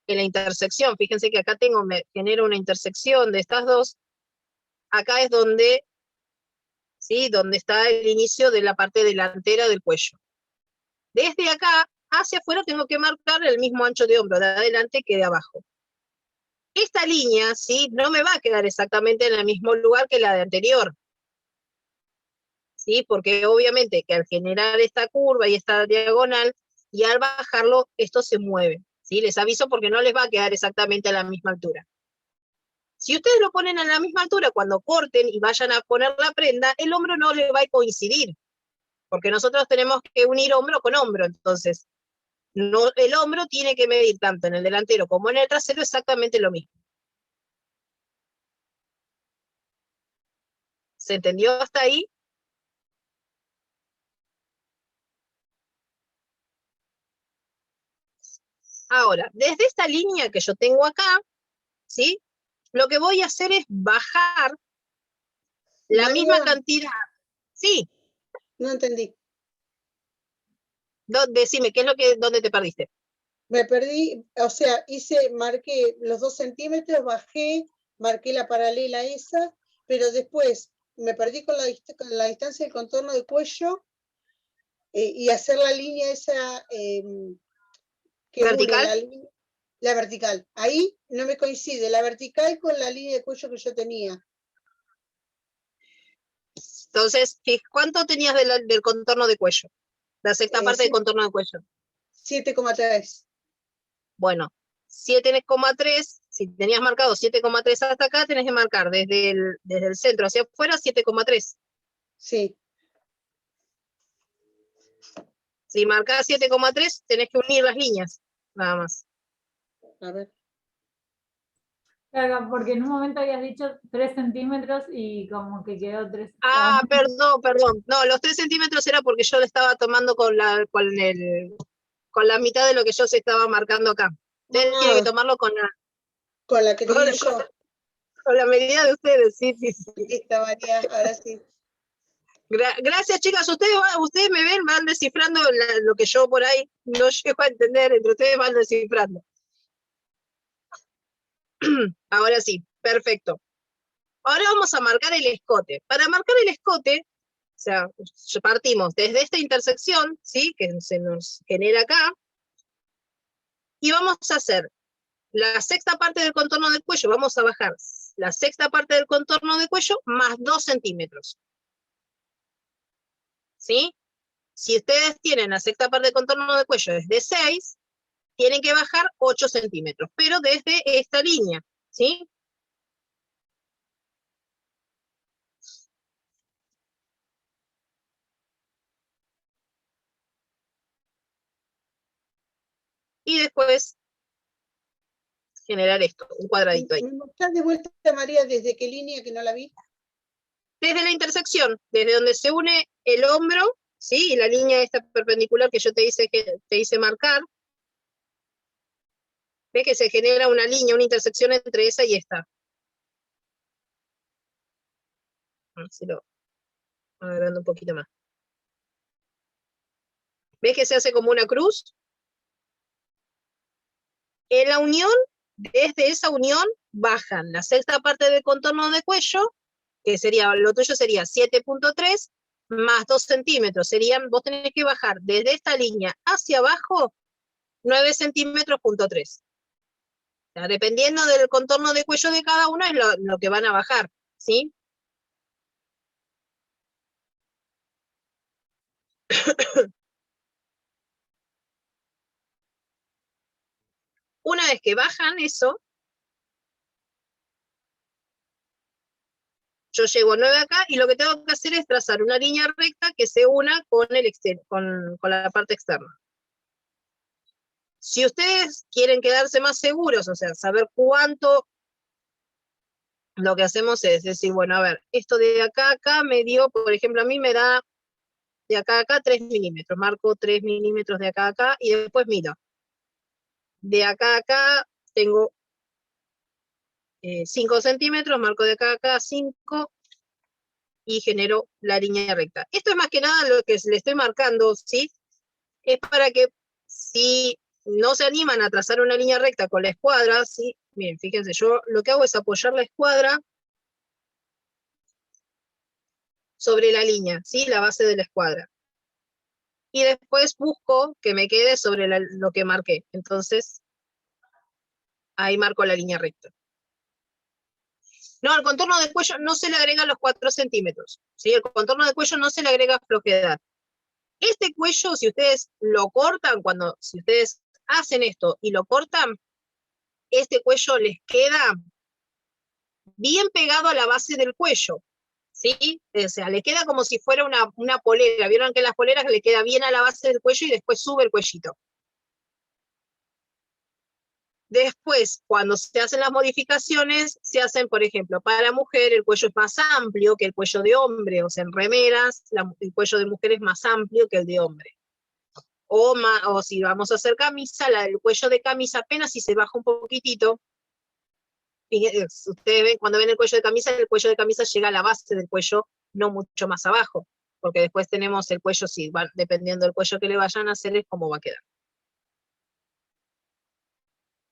en la intersección, fíjense que acá me genero una intersección de estas dos, acá es donde, ¿sí? Donde está el inicio de la parte delantera del cuello. Desde acá hacia afuera tengo que marcar el mismo ancho de hombro de adelante que de abajo. Esta línea, ¿sí? No me va a quedar exactamente en el mismo lugar que la de anterior, ¿sí? Porque obviamente que al generar esta curva y esta diagonal, y al bajarlo, esto se mueve, ¿sí? Les aviso porque no les va a quedar exactamente a la misma altura. Si ustedes lo ponen a la misma altura, cuando corten y vayan a poner la prenda, el hombro no le va a coincidir, porque nosotros tenemos que unir hombro con hombro, entonces no, el hombro tiene que medir tanto en el delantero como en el trasero exactamente lo mismo. ¿Se entendió hasta ahí? Ahora, desde esta línea que yo tengo acá, ¿sí? Lo que voy a hacer es bajar la misma cantidad. Sí. No entendí. Decime, ¿dónde te perdiste? Me perdí, o sea, marqué los 2 centímetros, bajé, marqué la paralela esa, pero después me perdí con la distancia del contorno de cuello y hacer la línea esa que ¿vertical? La vertical. Ahí no me coincide la vertical con la línea de cuello que yo tenía. Entonces, ¿cuánto tenías del contorno de cuello? La sexta parte del contorno de cuello. 7,3. Bueno, 7,3, si tenías marcado 7,3 hasta acá, tenés que marcar desde el centro hacia afuera 7,3. Sí. Si marcás 7,3, tenés que unir las líneas, nada más. A ver. Claro, porque en un momento habías dicho 3 centímetros y como que quedó 3. Ah, perdón. No, los 3 centímetros era porque yo le estaba tomando con la mitad de lo que yo se estaba marcando acá. Ustedes tienen que tomarlo con la que tenía yo. Con la medida de ustedes, sí. Listo, María, ahora sí. Gracias, chicas. Ustedes me ven, van descifrando lo que yo por ahí no llego a entender, entre ustedes van descifrando. Ahora sí, perfecto. Ahora vamos a marcar el escote. Para marcar el escote, o sea, partimos desde esta intersección, ¿sí? Que se nos genera acá, y vamos a hacer la sexta parte del contorno del cuello, vamos a bajar la sexta parte del contorno de cuello más 2 centímetros. ¿Sí? Si ustedes tienen la sexta parte del contorno de cuello desde 6, tienen que bajar 8 centímetros, pero desde esta línea, ¿sí? Y después generar esto, un cuadradito ahí. ¿Me mostrás de vuelta, María, desde qué línea que no la vi? Desde la intersección, desde donde se une el hombro, ¿sí? Y la línea esta perpendicular que yo te hice marcar. ¿Ves que se genera una línea, una intersección entre esa y esta? A ver si lo agrando un poquito más. ¿Ves que se hace como una cruz? En la unión, desde esa unión, bajan la sexta parte del contorno de cuello, que sería, lo tuyo sería 7.3, más 2 centímetros. Vos tenés que bajar desde esta línea hacia abajo, 9 centímetros, punto 3. O sea, dependiendo del contorno de cuello de cada uno es lo que van a bajar, ¿sí? Una vez que bajan eso, yo llego 9 acá y lo que tengo que hacer es trazar una línea recta que se una con la parte externa. Si ustedes quieren quedarse más seguros, o sea, saber cuánto, lo que hacemos es decir, bueno, a ver, esto de acá a acá me dio, por ejemplo, a mí me da de acá a acá 3 milímetros, marco 3 milímetros de acá a acá y después miro. De acá a acá tengo 5 centímetros, marco de acá a acá 5 y genero la línea recta. Esto es más que nada lo que le estoy marcando, ¿sí? Es para que si no se animan a trazar una línea recta con la escuadra, ¿sí? Miren, fíjense, yo lo que hago es apoyar la escuadra sobre la línea, ¿sí? La base de la escuadra. Y después busco que me quede sobre lo que marqué. Entonces, ahí marco la línea recta. No, al contorno del cuello no se le agregan los 4 centímetros. ¿Sí? El contorno del cuello no se le agrega flojedad. Este cuello, si ustedes lo cortan, si ustedes hacen esto y lo cortan, este cuello les queda bien pegado a la base del cuello. ¿Sí? O sea, le queda como si fuera una polera. ¿Vieron que las poleras le queda bien a la base del cuello y después sube el cuellito? Después, cuando se hacen las modificaciones, se hacen, por ejemplo, para mujer el cuello es más amplio que el cuello de hombre, o sea, en remeras el cuello de mujer es más amplio que el de hombre. O si vamos a hacer camisa, el cuello de camisa apenas si se baja un poquitito. Ustedes ven, cuando ven el cuello de camisa llega a la base del cuello, no mucho más abajo, porque después tenemos el cuello, dependiendo del cuello que le vayan a hacer, es cómo va a quedar.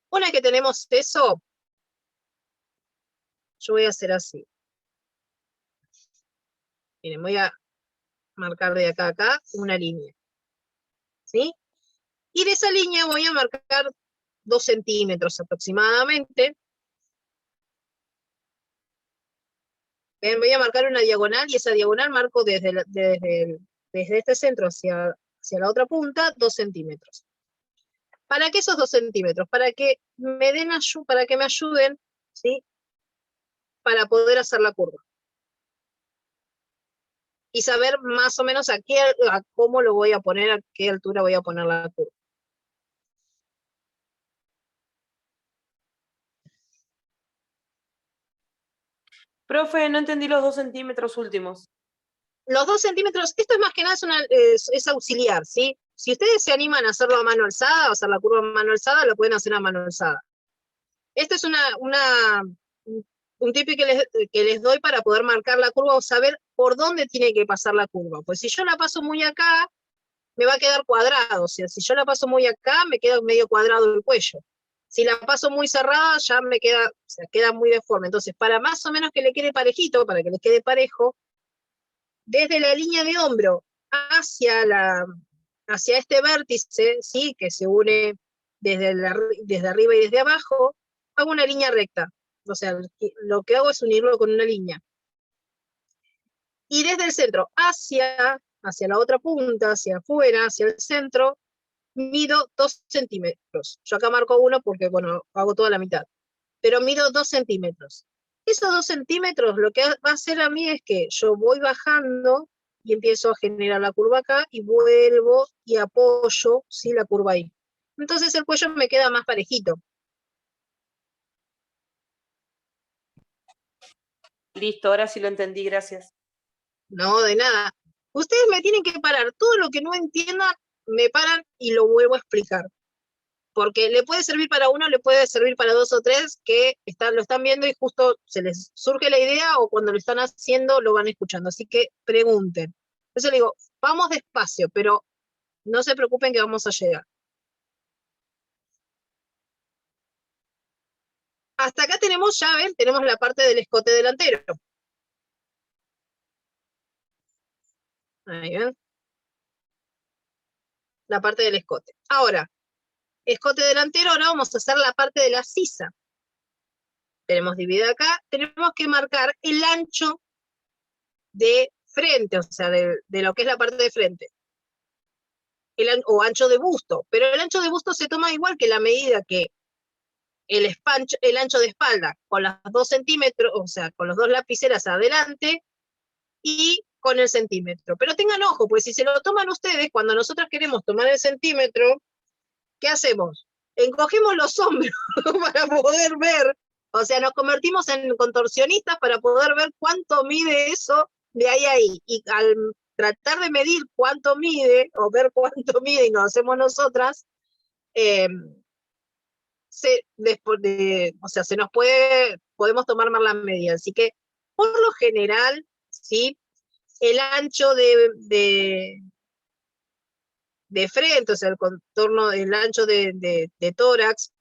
Una vez que tenemos eso, yo voy a hacer así. Miren, voy a marcar de acá a acá una línea. ¿Sí? Y de esa línea voy a marcar 2 centímetros aproximadamente. Ven, voy a marcar una diagonal y esa diagonal marco desde este centro hacia la otra punta 2 centímetros. ¿Para qué esos 2 centímetros? Para que me ayuden, ¿sí? Para poder hacer la curva. Y saber más o menos a cómo lo voy a poner, a qué altura voy a poner la curva. Profe, no entendí los 2 centímetros últimos. Los 2 centímetros, esto es más que nada es auxiliar, ¿sí? Si ustedes se animan a hacerlo a mano alzada, o hacer la curva a mano alzada, lo pueden hacer a mano alzada. Este es un tip que les doy para poder marcar la curva o saber por dónde tiene que pasar la curva. Pues si yo la paso muy acá, me va a quedar cuadrado. O sea, si yo la paso muy acá, me queda medio cuadrado el cuello. Si la paso muy cerrada, ya me queda, o sea, queda muy deforme. Entonces, para más o menos que le quede parejito, para que le quede parejo, desde la línea de hombro hacia este vértice, ¿sí? Que se une desde arriba y desde abajo, hago una línea recta. O sea, lo que hago es unirlo con una línea. Y desde el centro hacia la otra punta, hacia afuera, hacia el centro, mido 2 centímetros. Yo acá marco 1 porque, bueno, hago toda la mitad. Pero mido 2 centímetros. Esos 2 centímetros lo que va a hacer a mí es que yo voy bajando y empiezo a generar la curva acá y vuelvo y apoyo, ¿sí? La curva ahí. Entonces el cuello me queda más parejito. Listo, ahora sí lo entendí, gracias. No, de nada. Ustedes me tienen que parar. Todo lo que no entiendan, me paran y lo vuelvo a explicar. Porque le puede servir para uno, le puede servir para 2 o 3 que lo están viendo y justo se les surge la idea o cuando lo están haciendo lo van escuchando. Así que pregunten. Entonces le digo, vamos despacio, pero no se preocupen que vamos a llegar. Hasta acá tenemos, ya ven, tenemos la parte del escote delantero. Ahí ven. La parte del escote. Ahora, escote delantero, ahora vamos a hacer la parte de la sisa. Tenemos dividida acá, tenemos que marcar el ancho de frente, o sea, de lo que es la parte de frente. O ancho de busto, pero el ancho de busto se toma igual que la medida que el ancho de espalda, con las 2 centímetros, o sea, con los 2 lapiceras adelante, y con el centímetro. Pero tengan ojo, pues si se lo toman ustedes, cuando nosotros queremos tomar el centímetro, ¿qué hacemos? Encogemos los hombros para poder ver, o sea, nos convertimos en contorsionistas para poder ver cuánto mide eso de ahí a ahí. Y al tratar de medir cuánto mide, o ver cuánto mide y nos hacemos nosotras, o sea, podemos tomar mal la medida. Así que, por lo general, ¿sí? El ancho de frente, o sea, el contorno, el ancho de tórax,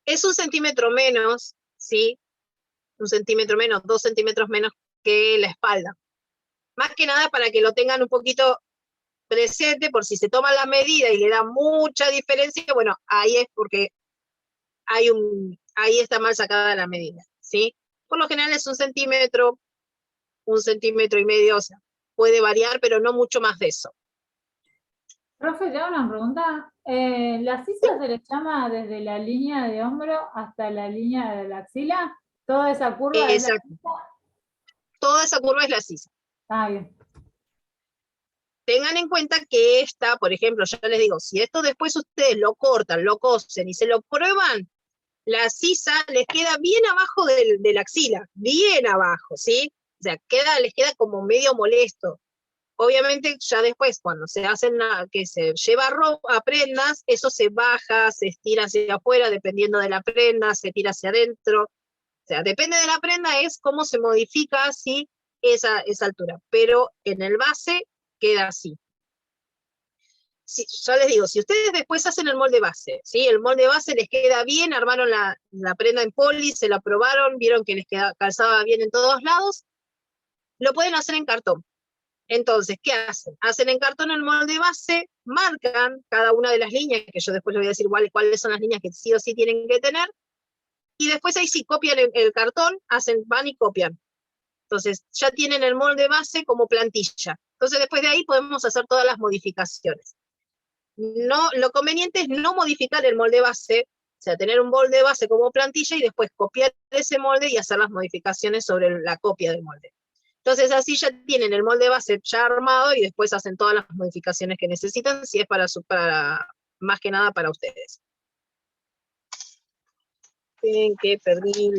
es 1 centímetro menos, ¿sí? 1 centímetro menos, 2 centímetros menos que la espalda. Más que nada para que lo tengan un poquito presente, por si se toma la medida y le da mucha diferencia, bueno, ahí es porque ahí está mal sacada la medida, ¿sí? Por lo general es 1 centímetro, 1 centímetro y medio, o sea, puede variar, pero no mucho más de eso. Profe, te hago una pregunta. ¿La sisa se le llama desde la línea de hombro hasta la línea de la axila? ¿Toda esa curva es la sisa? Toda esa curva es la sisa. Ah, bien. Tengan en cuenta que esta, por ejemplo, ya les digo, si esto después ustedes lo cortan, lo cosen y se lo prueban, la sisa les queda bien abajo de la axila, bien abajo, ¿sí? O sea, les queda como medio molesto. Obviamente ya después, cuando se hacen que se lleva a prendas, eso se baja, se estira hacia afuera, dependiendo de la prenda, se tira hacia adentro. O sea, depende de la prenda, es cómo se modifica, ¿sí? esa altura. Pero en el base queda así. Ya les digo, si ustedes después hacen el molde base, ¿sí? El molde base les queda bien, armaron la prenda en poli, se la probaron, vieron que les calzaba bien en todos lados, lo pueden hacer en cartón. Entonces, ¿qué hacen? Hacen en cartón el molde base, marcan cada una de las líneas, que yo después les voy a decir cuáles son las líneas que sí o sí tienen que tener, y después ahí sí copian el cartón, van y copian. Entonces, ya tienen el molde base como plantilla. Entonces, después de ahí podemos hacer todas las modificaciones. No, lo conveniente es no modificar el molde base, o sea, tener un molde base como plantilla y después copiar ese molde y hacer las modificaciones sobre la copia del molde. Entonces así ya tienen el molde base ya armado y después hacen todas las modificaciones que necesitan, si es más que nada para ustedes. Ven que perdí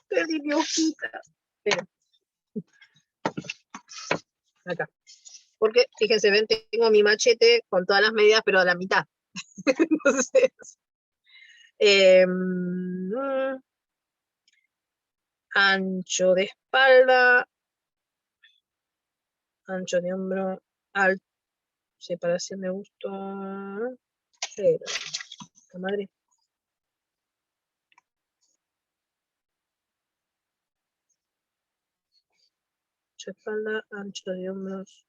Perdí mi hojita. Espera. Acá. Porque, fíjense, ven, tengo mi machete con todas las medidas, pero a la mitad. Entonces, Ancho de espalda, ancho de hombro, separación de busto, cero. La madre. Ancho de espalda, ancho de hombros.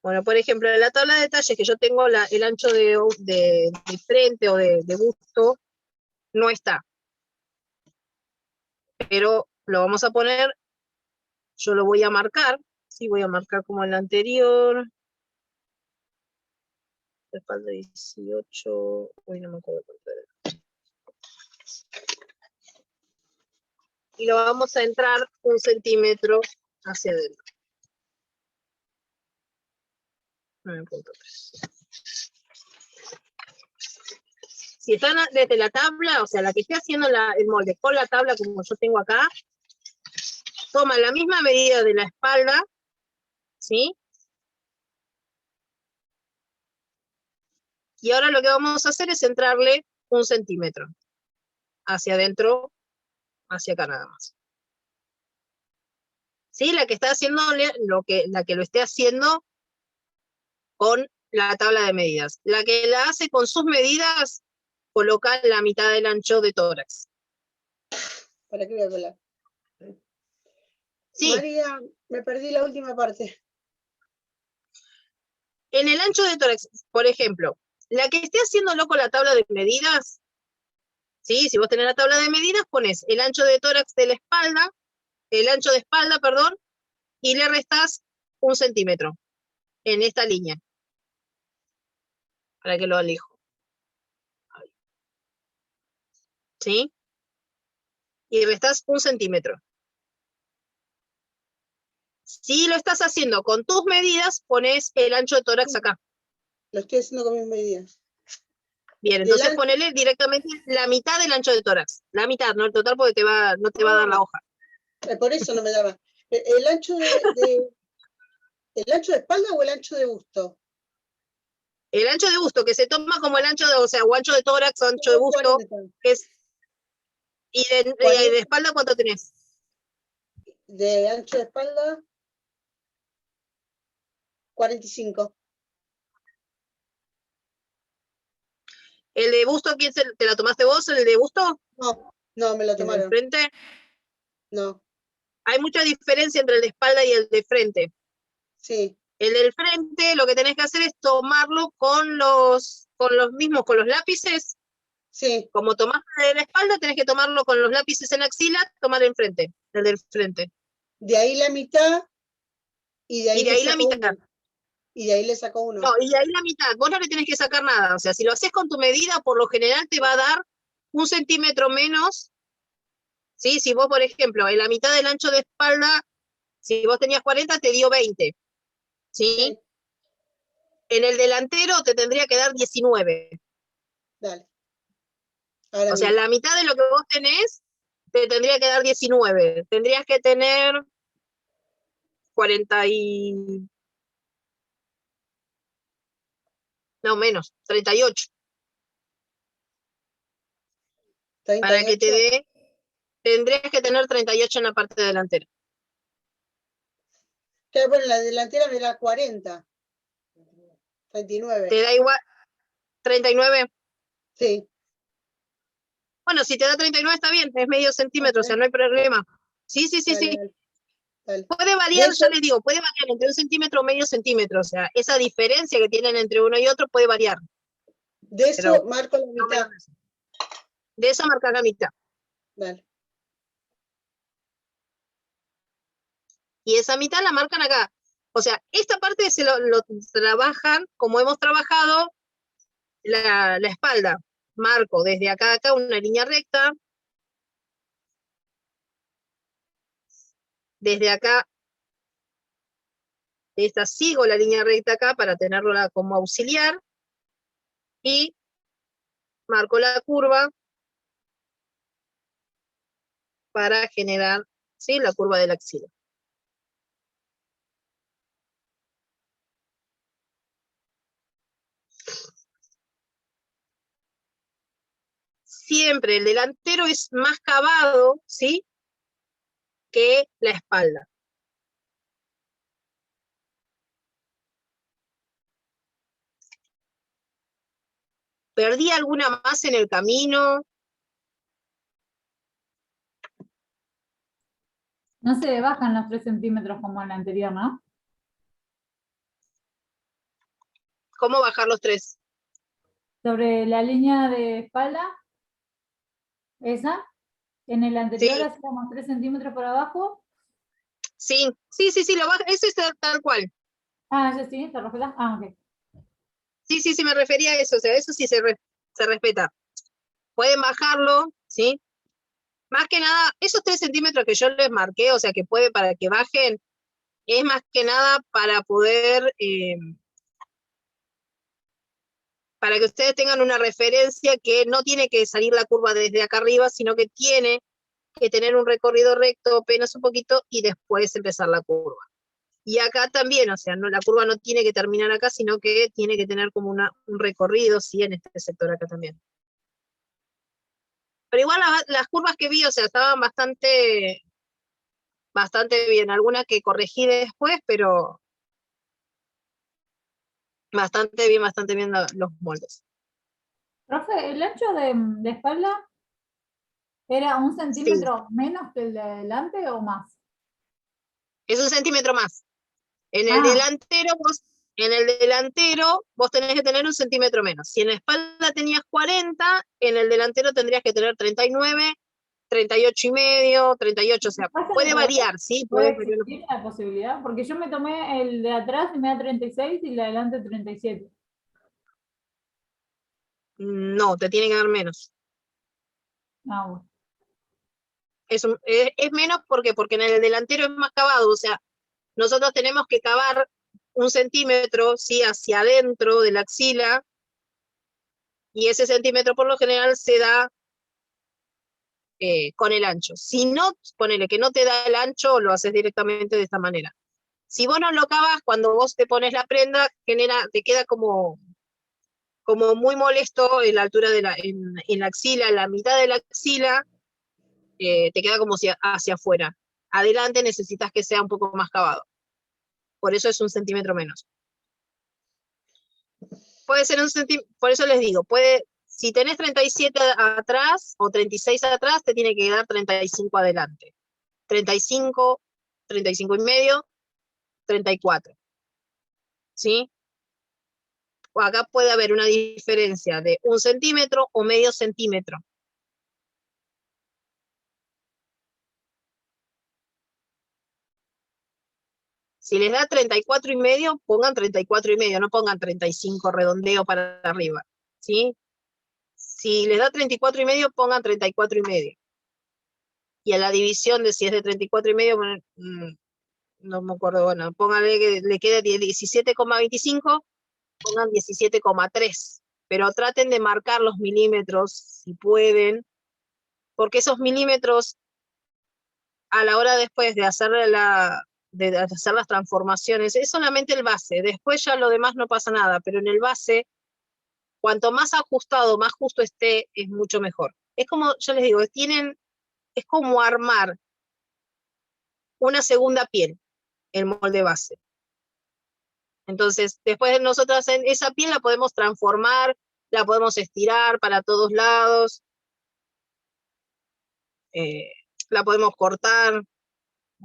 Bueno, por ejemplo, en la tabla de detalles que yo tengo, el ancho de frente o de busto no está. Pero lo vamos a poner, yo lo voy a marcar, sí, voy a marcar como el anterior. Espalda 18, uy, no me acuerdo cuánto era. Y lo vamos a entrar 1 centímetro hacia adentro. 9.3. Si están desde la tabla, o sea, la que esté haciendo el molde con la tabla como yo tengo acá, toma la misma medida de la espalda, ¿sí? Y ahora lo que vamos a hacer es entrarle 1 centímetro hacia adentro, hacia acá nada más. ¿Sí? La que está haciendo la que lo esté haciendo con la tabla de medidas. La que la hace con sus medidas, coloca la mitad del ancho de tórax. ¿Para qué voy a colar? Sí. María, me perdí la última parte. En el ancho de tórax, por ejemplo, la que esté haciéndolo con la tabla de medidas, ¿sí? Si vos tenés la tabla de medidas, pones el ancho de tórax de la espalda, el ancho de espalda, perdón, y le restás 1 centímetro en esta línea. Para que lo alejo. ¿Sí? Y restás 1 centímetro. Si lo estás haciendo con tus medidas, pones el ancho de tórax acá. Lo estoy haciendo con mis medidas. Bien, entonces ponele directamente la mitad del ancho de tórax. La mitad, no el total, porque no te va a dar la hoja. Por eso no me daba. ¿El ancho ¿el ancho de espalda o el ancho de busto? El ancho de busto, que se toma como el ancho de, o sea, o ancho de tórax, o ancho de busto, 40. que es. ¿Y de espalda cuánto tenés? De ancho de espalda, 45. ¿El de busto quién te la tomaste vos, el de busto? No, me lo ¿El de tomaron. frente? No. Hay mucha diferencia entre el de espalda y el de frente. Sí. El del frente, lo que tenés que hacer es tomarlo con los mismos, con los lápices. Sí. Como tomás el de la espalda, tenés que tomarlo con los lápices en axila, tomar el del frente. De ahí la mitad y de ahí, la mitad. Y de ahí le sacó uno. No, y de ahí la mitad. Vos no le tenés que sacar nada. O sea, si lo haces con tu medida, por lo general te va a dar 1 centímetro menos. ¿Sí? Si vos, por ejemplo, en la mitad del ancho de espalda, si vos tenías 40, te dio 20. ¿Sí? En el delantero te tendría que dar 19. Dale. O sea, la mitad de lo que vos tenés, te tendría que dar 19. Tendrías que tener 40 y... No, menos, 38. 38. Para que te dé, tendrías que tener 38 en la parte delantera. Claro, bueno, la delantera me da 40. 39. ¿Te da igual? ¿39? Sí. Bueno, si te da 39 está bien, es medio centímetro, o sea, no hay problema. Sí. Dale. Puede variar, ya les digo, puede variar entre 1 centímetro o medio centímetro, o sea, esa diferencia que tienen entre uno y otro puede variar. De eso marco la mitad. De eso marca la mitad. Dale. Y esa mitad la marcan acá. O sea, esta parte se lo trabajan como hemos trabajado la espalda. Marco desde acá a acá una línea recta. Desde acá, esta sigo la línea recta acá para tenerla como auxiliar. Y marco la curva para generar, ¿sí?, la curva de la axila. siempre el delantero es más cavado, ¿sí?, que la espalda. ¿Perdí alguna más en el camino? No se bajan los 3 centímetros como en la anterior, ¿no? ¿Cómo bajar los 3? Sobre la línea de espalda, esa, en el anterior Sí. hacíamos 3 centímetros por abajo. Sí, lo baja, ese es tal cual. Ah, ya sí, ¿te refieres? Ah, ok. Sí, me refería a eso, o sea, eso sí se respeta. Pueden bajarlo, ¿sí? Más que nada, esos 3 centímetros que yo les marqué, o sea, que puede para que bajen, es más que nada para poder, para que ustedes tengan una referencia que no tiene que salir la curva desde acá arriba, sino que tiene que tener un recorrido recto, apenas un poquito, y después empezar la curva. Y acá también, o sea, no, la curva no tiene que terminar acá, sino que tiene que tener como un recorrido, sí, en este sector acá también. Pero igual las curvas que vi, o sea, estaban bastante bien. Algunas que corregí después, pero bastante bien los moldes. Profe, ¿el ancho de espalda era 1 centímetro menos que el de adelante o más? Es 1 centímetro más. En el delantero vos tenés que tener 1 centímetro menos. Si en la espalda tenías 40, en el delantero tendrías que tener 39, 38,5, 38, o sea, puede variar, ¿sí? ¿Puede existir la posibilidad? Porque yo me tomé el de atrás y me da 36 y el de adelante 37. No, te tiene que dar menos. Ah, bueno. Es menos porque en el delantero es más cavado, o sea, nosotros tenemos que cavar 1 centímetro, ¿sí?, hacia adentro de la axila, y ese centímetro por lo general se da con el ancho. Si no, ponele que no te da el ancho, lo haces directamente de esta manera. Si vos no lo cavas, cuando vos te pones la prenda, te queda como muy molesto en la altura en la axila, en la mitad de la axila, te queda como hacia afuera. Adelante necesitas que sea un poco más cavado. Por eso es 1 centímetro menos. Puede ser 1 centímetro, por eso les digo, si tenés 37 atrás o 36 atrás, te tiene que dar 35 adelante. 35, 35,5, 34. ¿Sí? O acá puede haber una diferencia de 1 centímetro o medio centímetro. Si les da 34,5, pongan 34,5, no pongan 35 redondeo para arriba, ¿sí? Si les da 34,5, pongan 34,5. Y a la división de si es de 34,5, no me acuerdo, bueno, pónganle que le quede 17,25, pongan 17,3. Pero traten de marcar los milímetros, si pueden, porque esos milímetros, a la hora después de hacer las transformaciones, es solamente el base, después ya lo demás no pasa nada, pero en el base, cuanto más ajustado, más justo esté, es mucho mejor. Es como, yo les digo, es como armar una segunda piel, el molde base. Entonces, después nosotros en esa piel la podemos transformar, la podemos estirar para todos lados, la podemos cortar,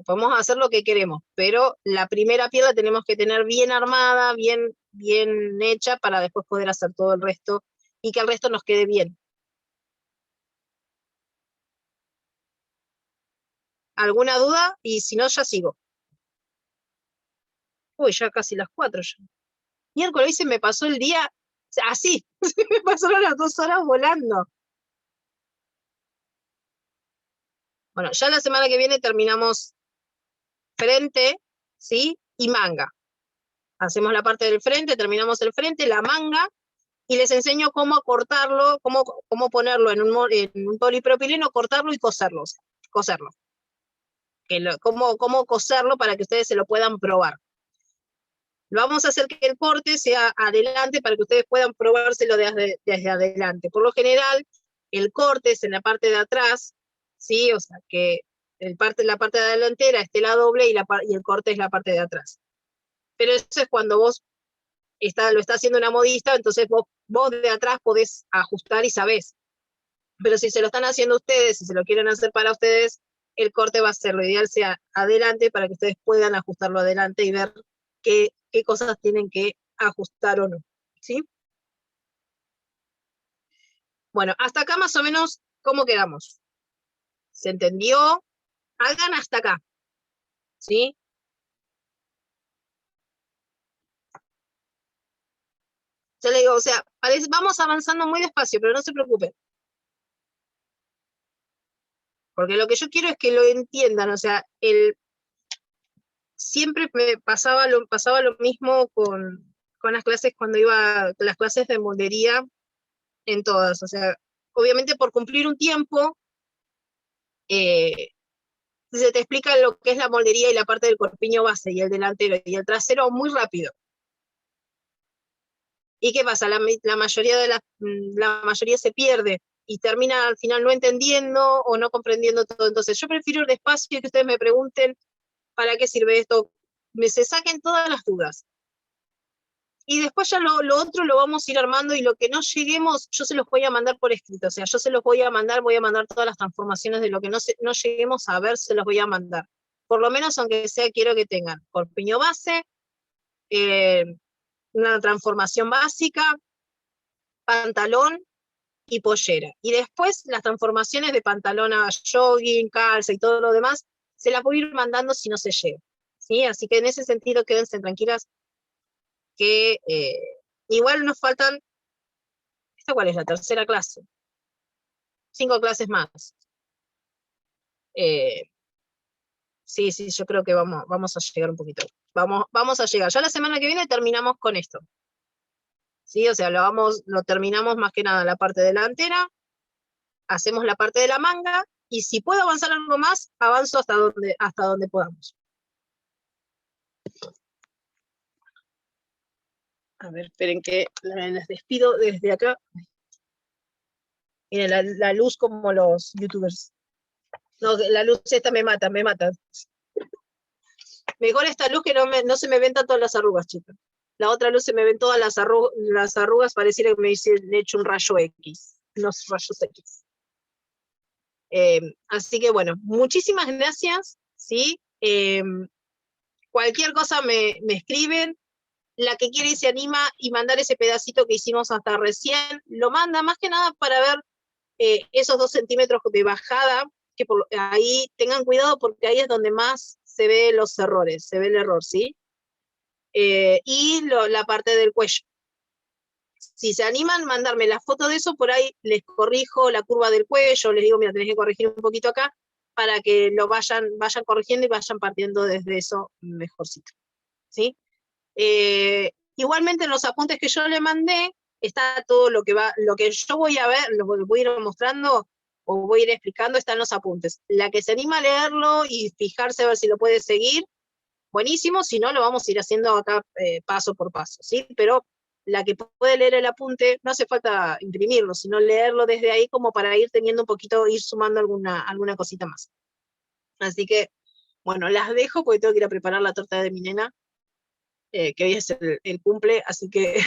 podemos hacer lo que queremos, pero la primera piel la tenemos que tener bien armada, bien hecha, para después poder hacer todo el resto y que el resto nos quede bien. ¿Alguna duda? Y si no, ya sigo. Uy, ya casi las 4 ya. Miércoles, hoy se me pasó el día así, se me pasaron las 2 horas volando. Bueno, ya la semana que viene terminamos frente, ¿sí? Y manga. Hacemos la parte del frente, terminamos el frente, la manga, y les enseño cómo cortarlo, cómo ponerlo en un polipropileno, cortarlo y coserlo. Cómo coserlo para que ustedes se lo puedan probar. Lo vamos a hacer que el corte sea adelante para que ustedes puedan probárselo desde adelante. Por lo general, el corte es en la parte de atrás, ¿sí? O sea, que la parte de delantera esté la doble y el corte es la parte de atrás. Pero eso es cuando vos lo está haciendo una modista, entonces vos de atrás podés ajustar y sabés. Pero si se lo están haciendo ustedes, si se lo quieren hacer para ustedes, el corte va a ser, lo ideal sea adelante para que ustedes puedan ajustarlo adelante y ver qué cosas tienen que ajustar o no, ¿sí? Bueno, hasta acá más o menos, ¿cómo quedamos? ¿Se entendió? Hagan hasta acá, ¿sí? Yo le digo, o sea, vamos avanzando muy despacio, pero no se preocupen. Porque lo que yo quiero es que lo entiendan, o sea, siempre me pasaba lo mismo con las clases cuando iba a las clases de moldería en todas, o sea, obviamente por cumplir un tiempo, se te explica lo que es la moldería y la parte del corpiño base y el delantero y el trasero muy rápido. ¿Y qué pasa? La mayoría se pierde y termina al final no entendiendo o no comprendiendo todo. Entonces yo prefiero ir despacio y que ustedes me pregunten para qué sirve esto, se saquen todas las dudas. Y después ya lo otro lo vamos a ir armando y lo que no lleguemos, yo se los voy a mandar por escrito. O sea, yo se los voy a mandar todas las transformaciones de lo que no lleguemos a ver, se los voy a mandar. Por lo menos, aunque sea, quiero que tengan corpiño base, una transformación básica, pantalón y pollera. Y después las transformaciones de pantalón a jogging, calza y todo lo demás, se las voy a ir mandando si no se llega, ¿sí? Así que en ese sentido quédense tranquilas que igual nos faltan, ¿esta cuál es? La tercera clase. 5 clases más. Sí, yo creo que vamos a llegar un poquito. Vamos a llegar. Ya la semana que viene terminamos con esto. ¿Sí? O sea, lo terminamos más que nada la parte delantera, hacemos la parte de la manga, y si puedo avanzar algo más, avanzo hasta donde podamos. A ver, esperen que les despido desde acá. Miren, la luz como los youtubers. No, la luz esta me mata. Mejor esta luz que no se me ven tanto las arrugas, chicos. La otra luz se me ven todas las arrugas, pareciera que me he hecho un rayo X, unos rayos X. Así que bueno, muchísimas gracias, ¿sí? Cualquier cosa me escriben. La que quiere y se anima y mandar ese pedacito que hicimos hasta recién, lo manda más que nada para ver esos 2 centímetros de bajada, que ahí tengan cuidado porque ahí es donde más se ve los errores, se ve el error, ¿sí? Y la parte del cuello. Si se animan, mandarme la foto de eso, por ahí les corrijo la curva del cuello, les digo, mira, tenés que corregir un poquito acá, para que lo vayan corrigiendo y vayan partiendo desde eso mejorcito, ¿sí? Igualmente en los apuntes que yo le mandé, está todo lo que yo voy a ver, lo voy a ir mostrando, o voy a ir explicando, está en los apuntes. La que se anima a leerlo y fijarse a ver si lo puede seguir, buenísimo, si no, lo vamos a ir haciendo acá paso por paso, ¿sí? Pero la que puede leer el apunte, no hace falta imprimirlo, sino leerlo desde ahí como para ir teniendo un poquito, ir sumando alguna cosita más. Así que, bueno, las dejo porque tengo que ir a preparar la torta de mi nena, que hoy es el cumple, así que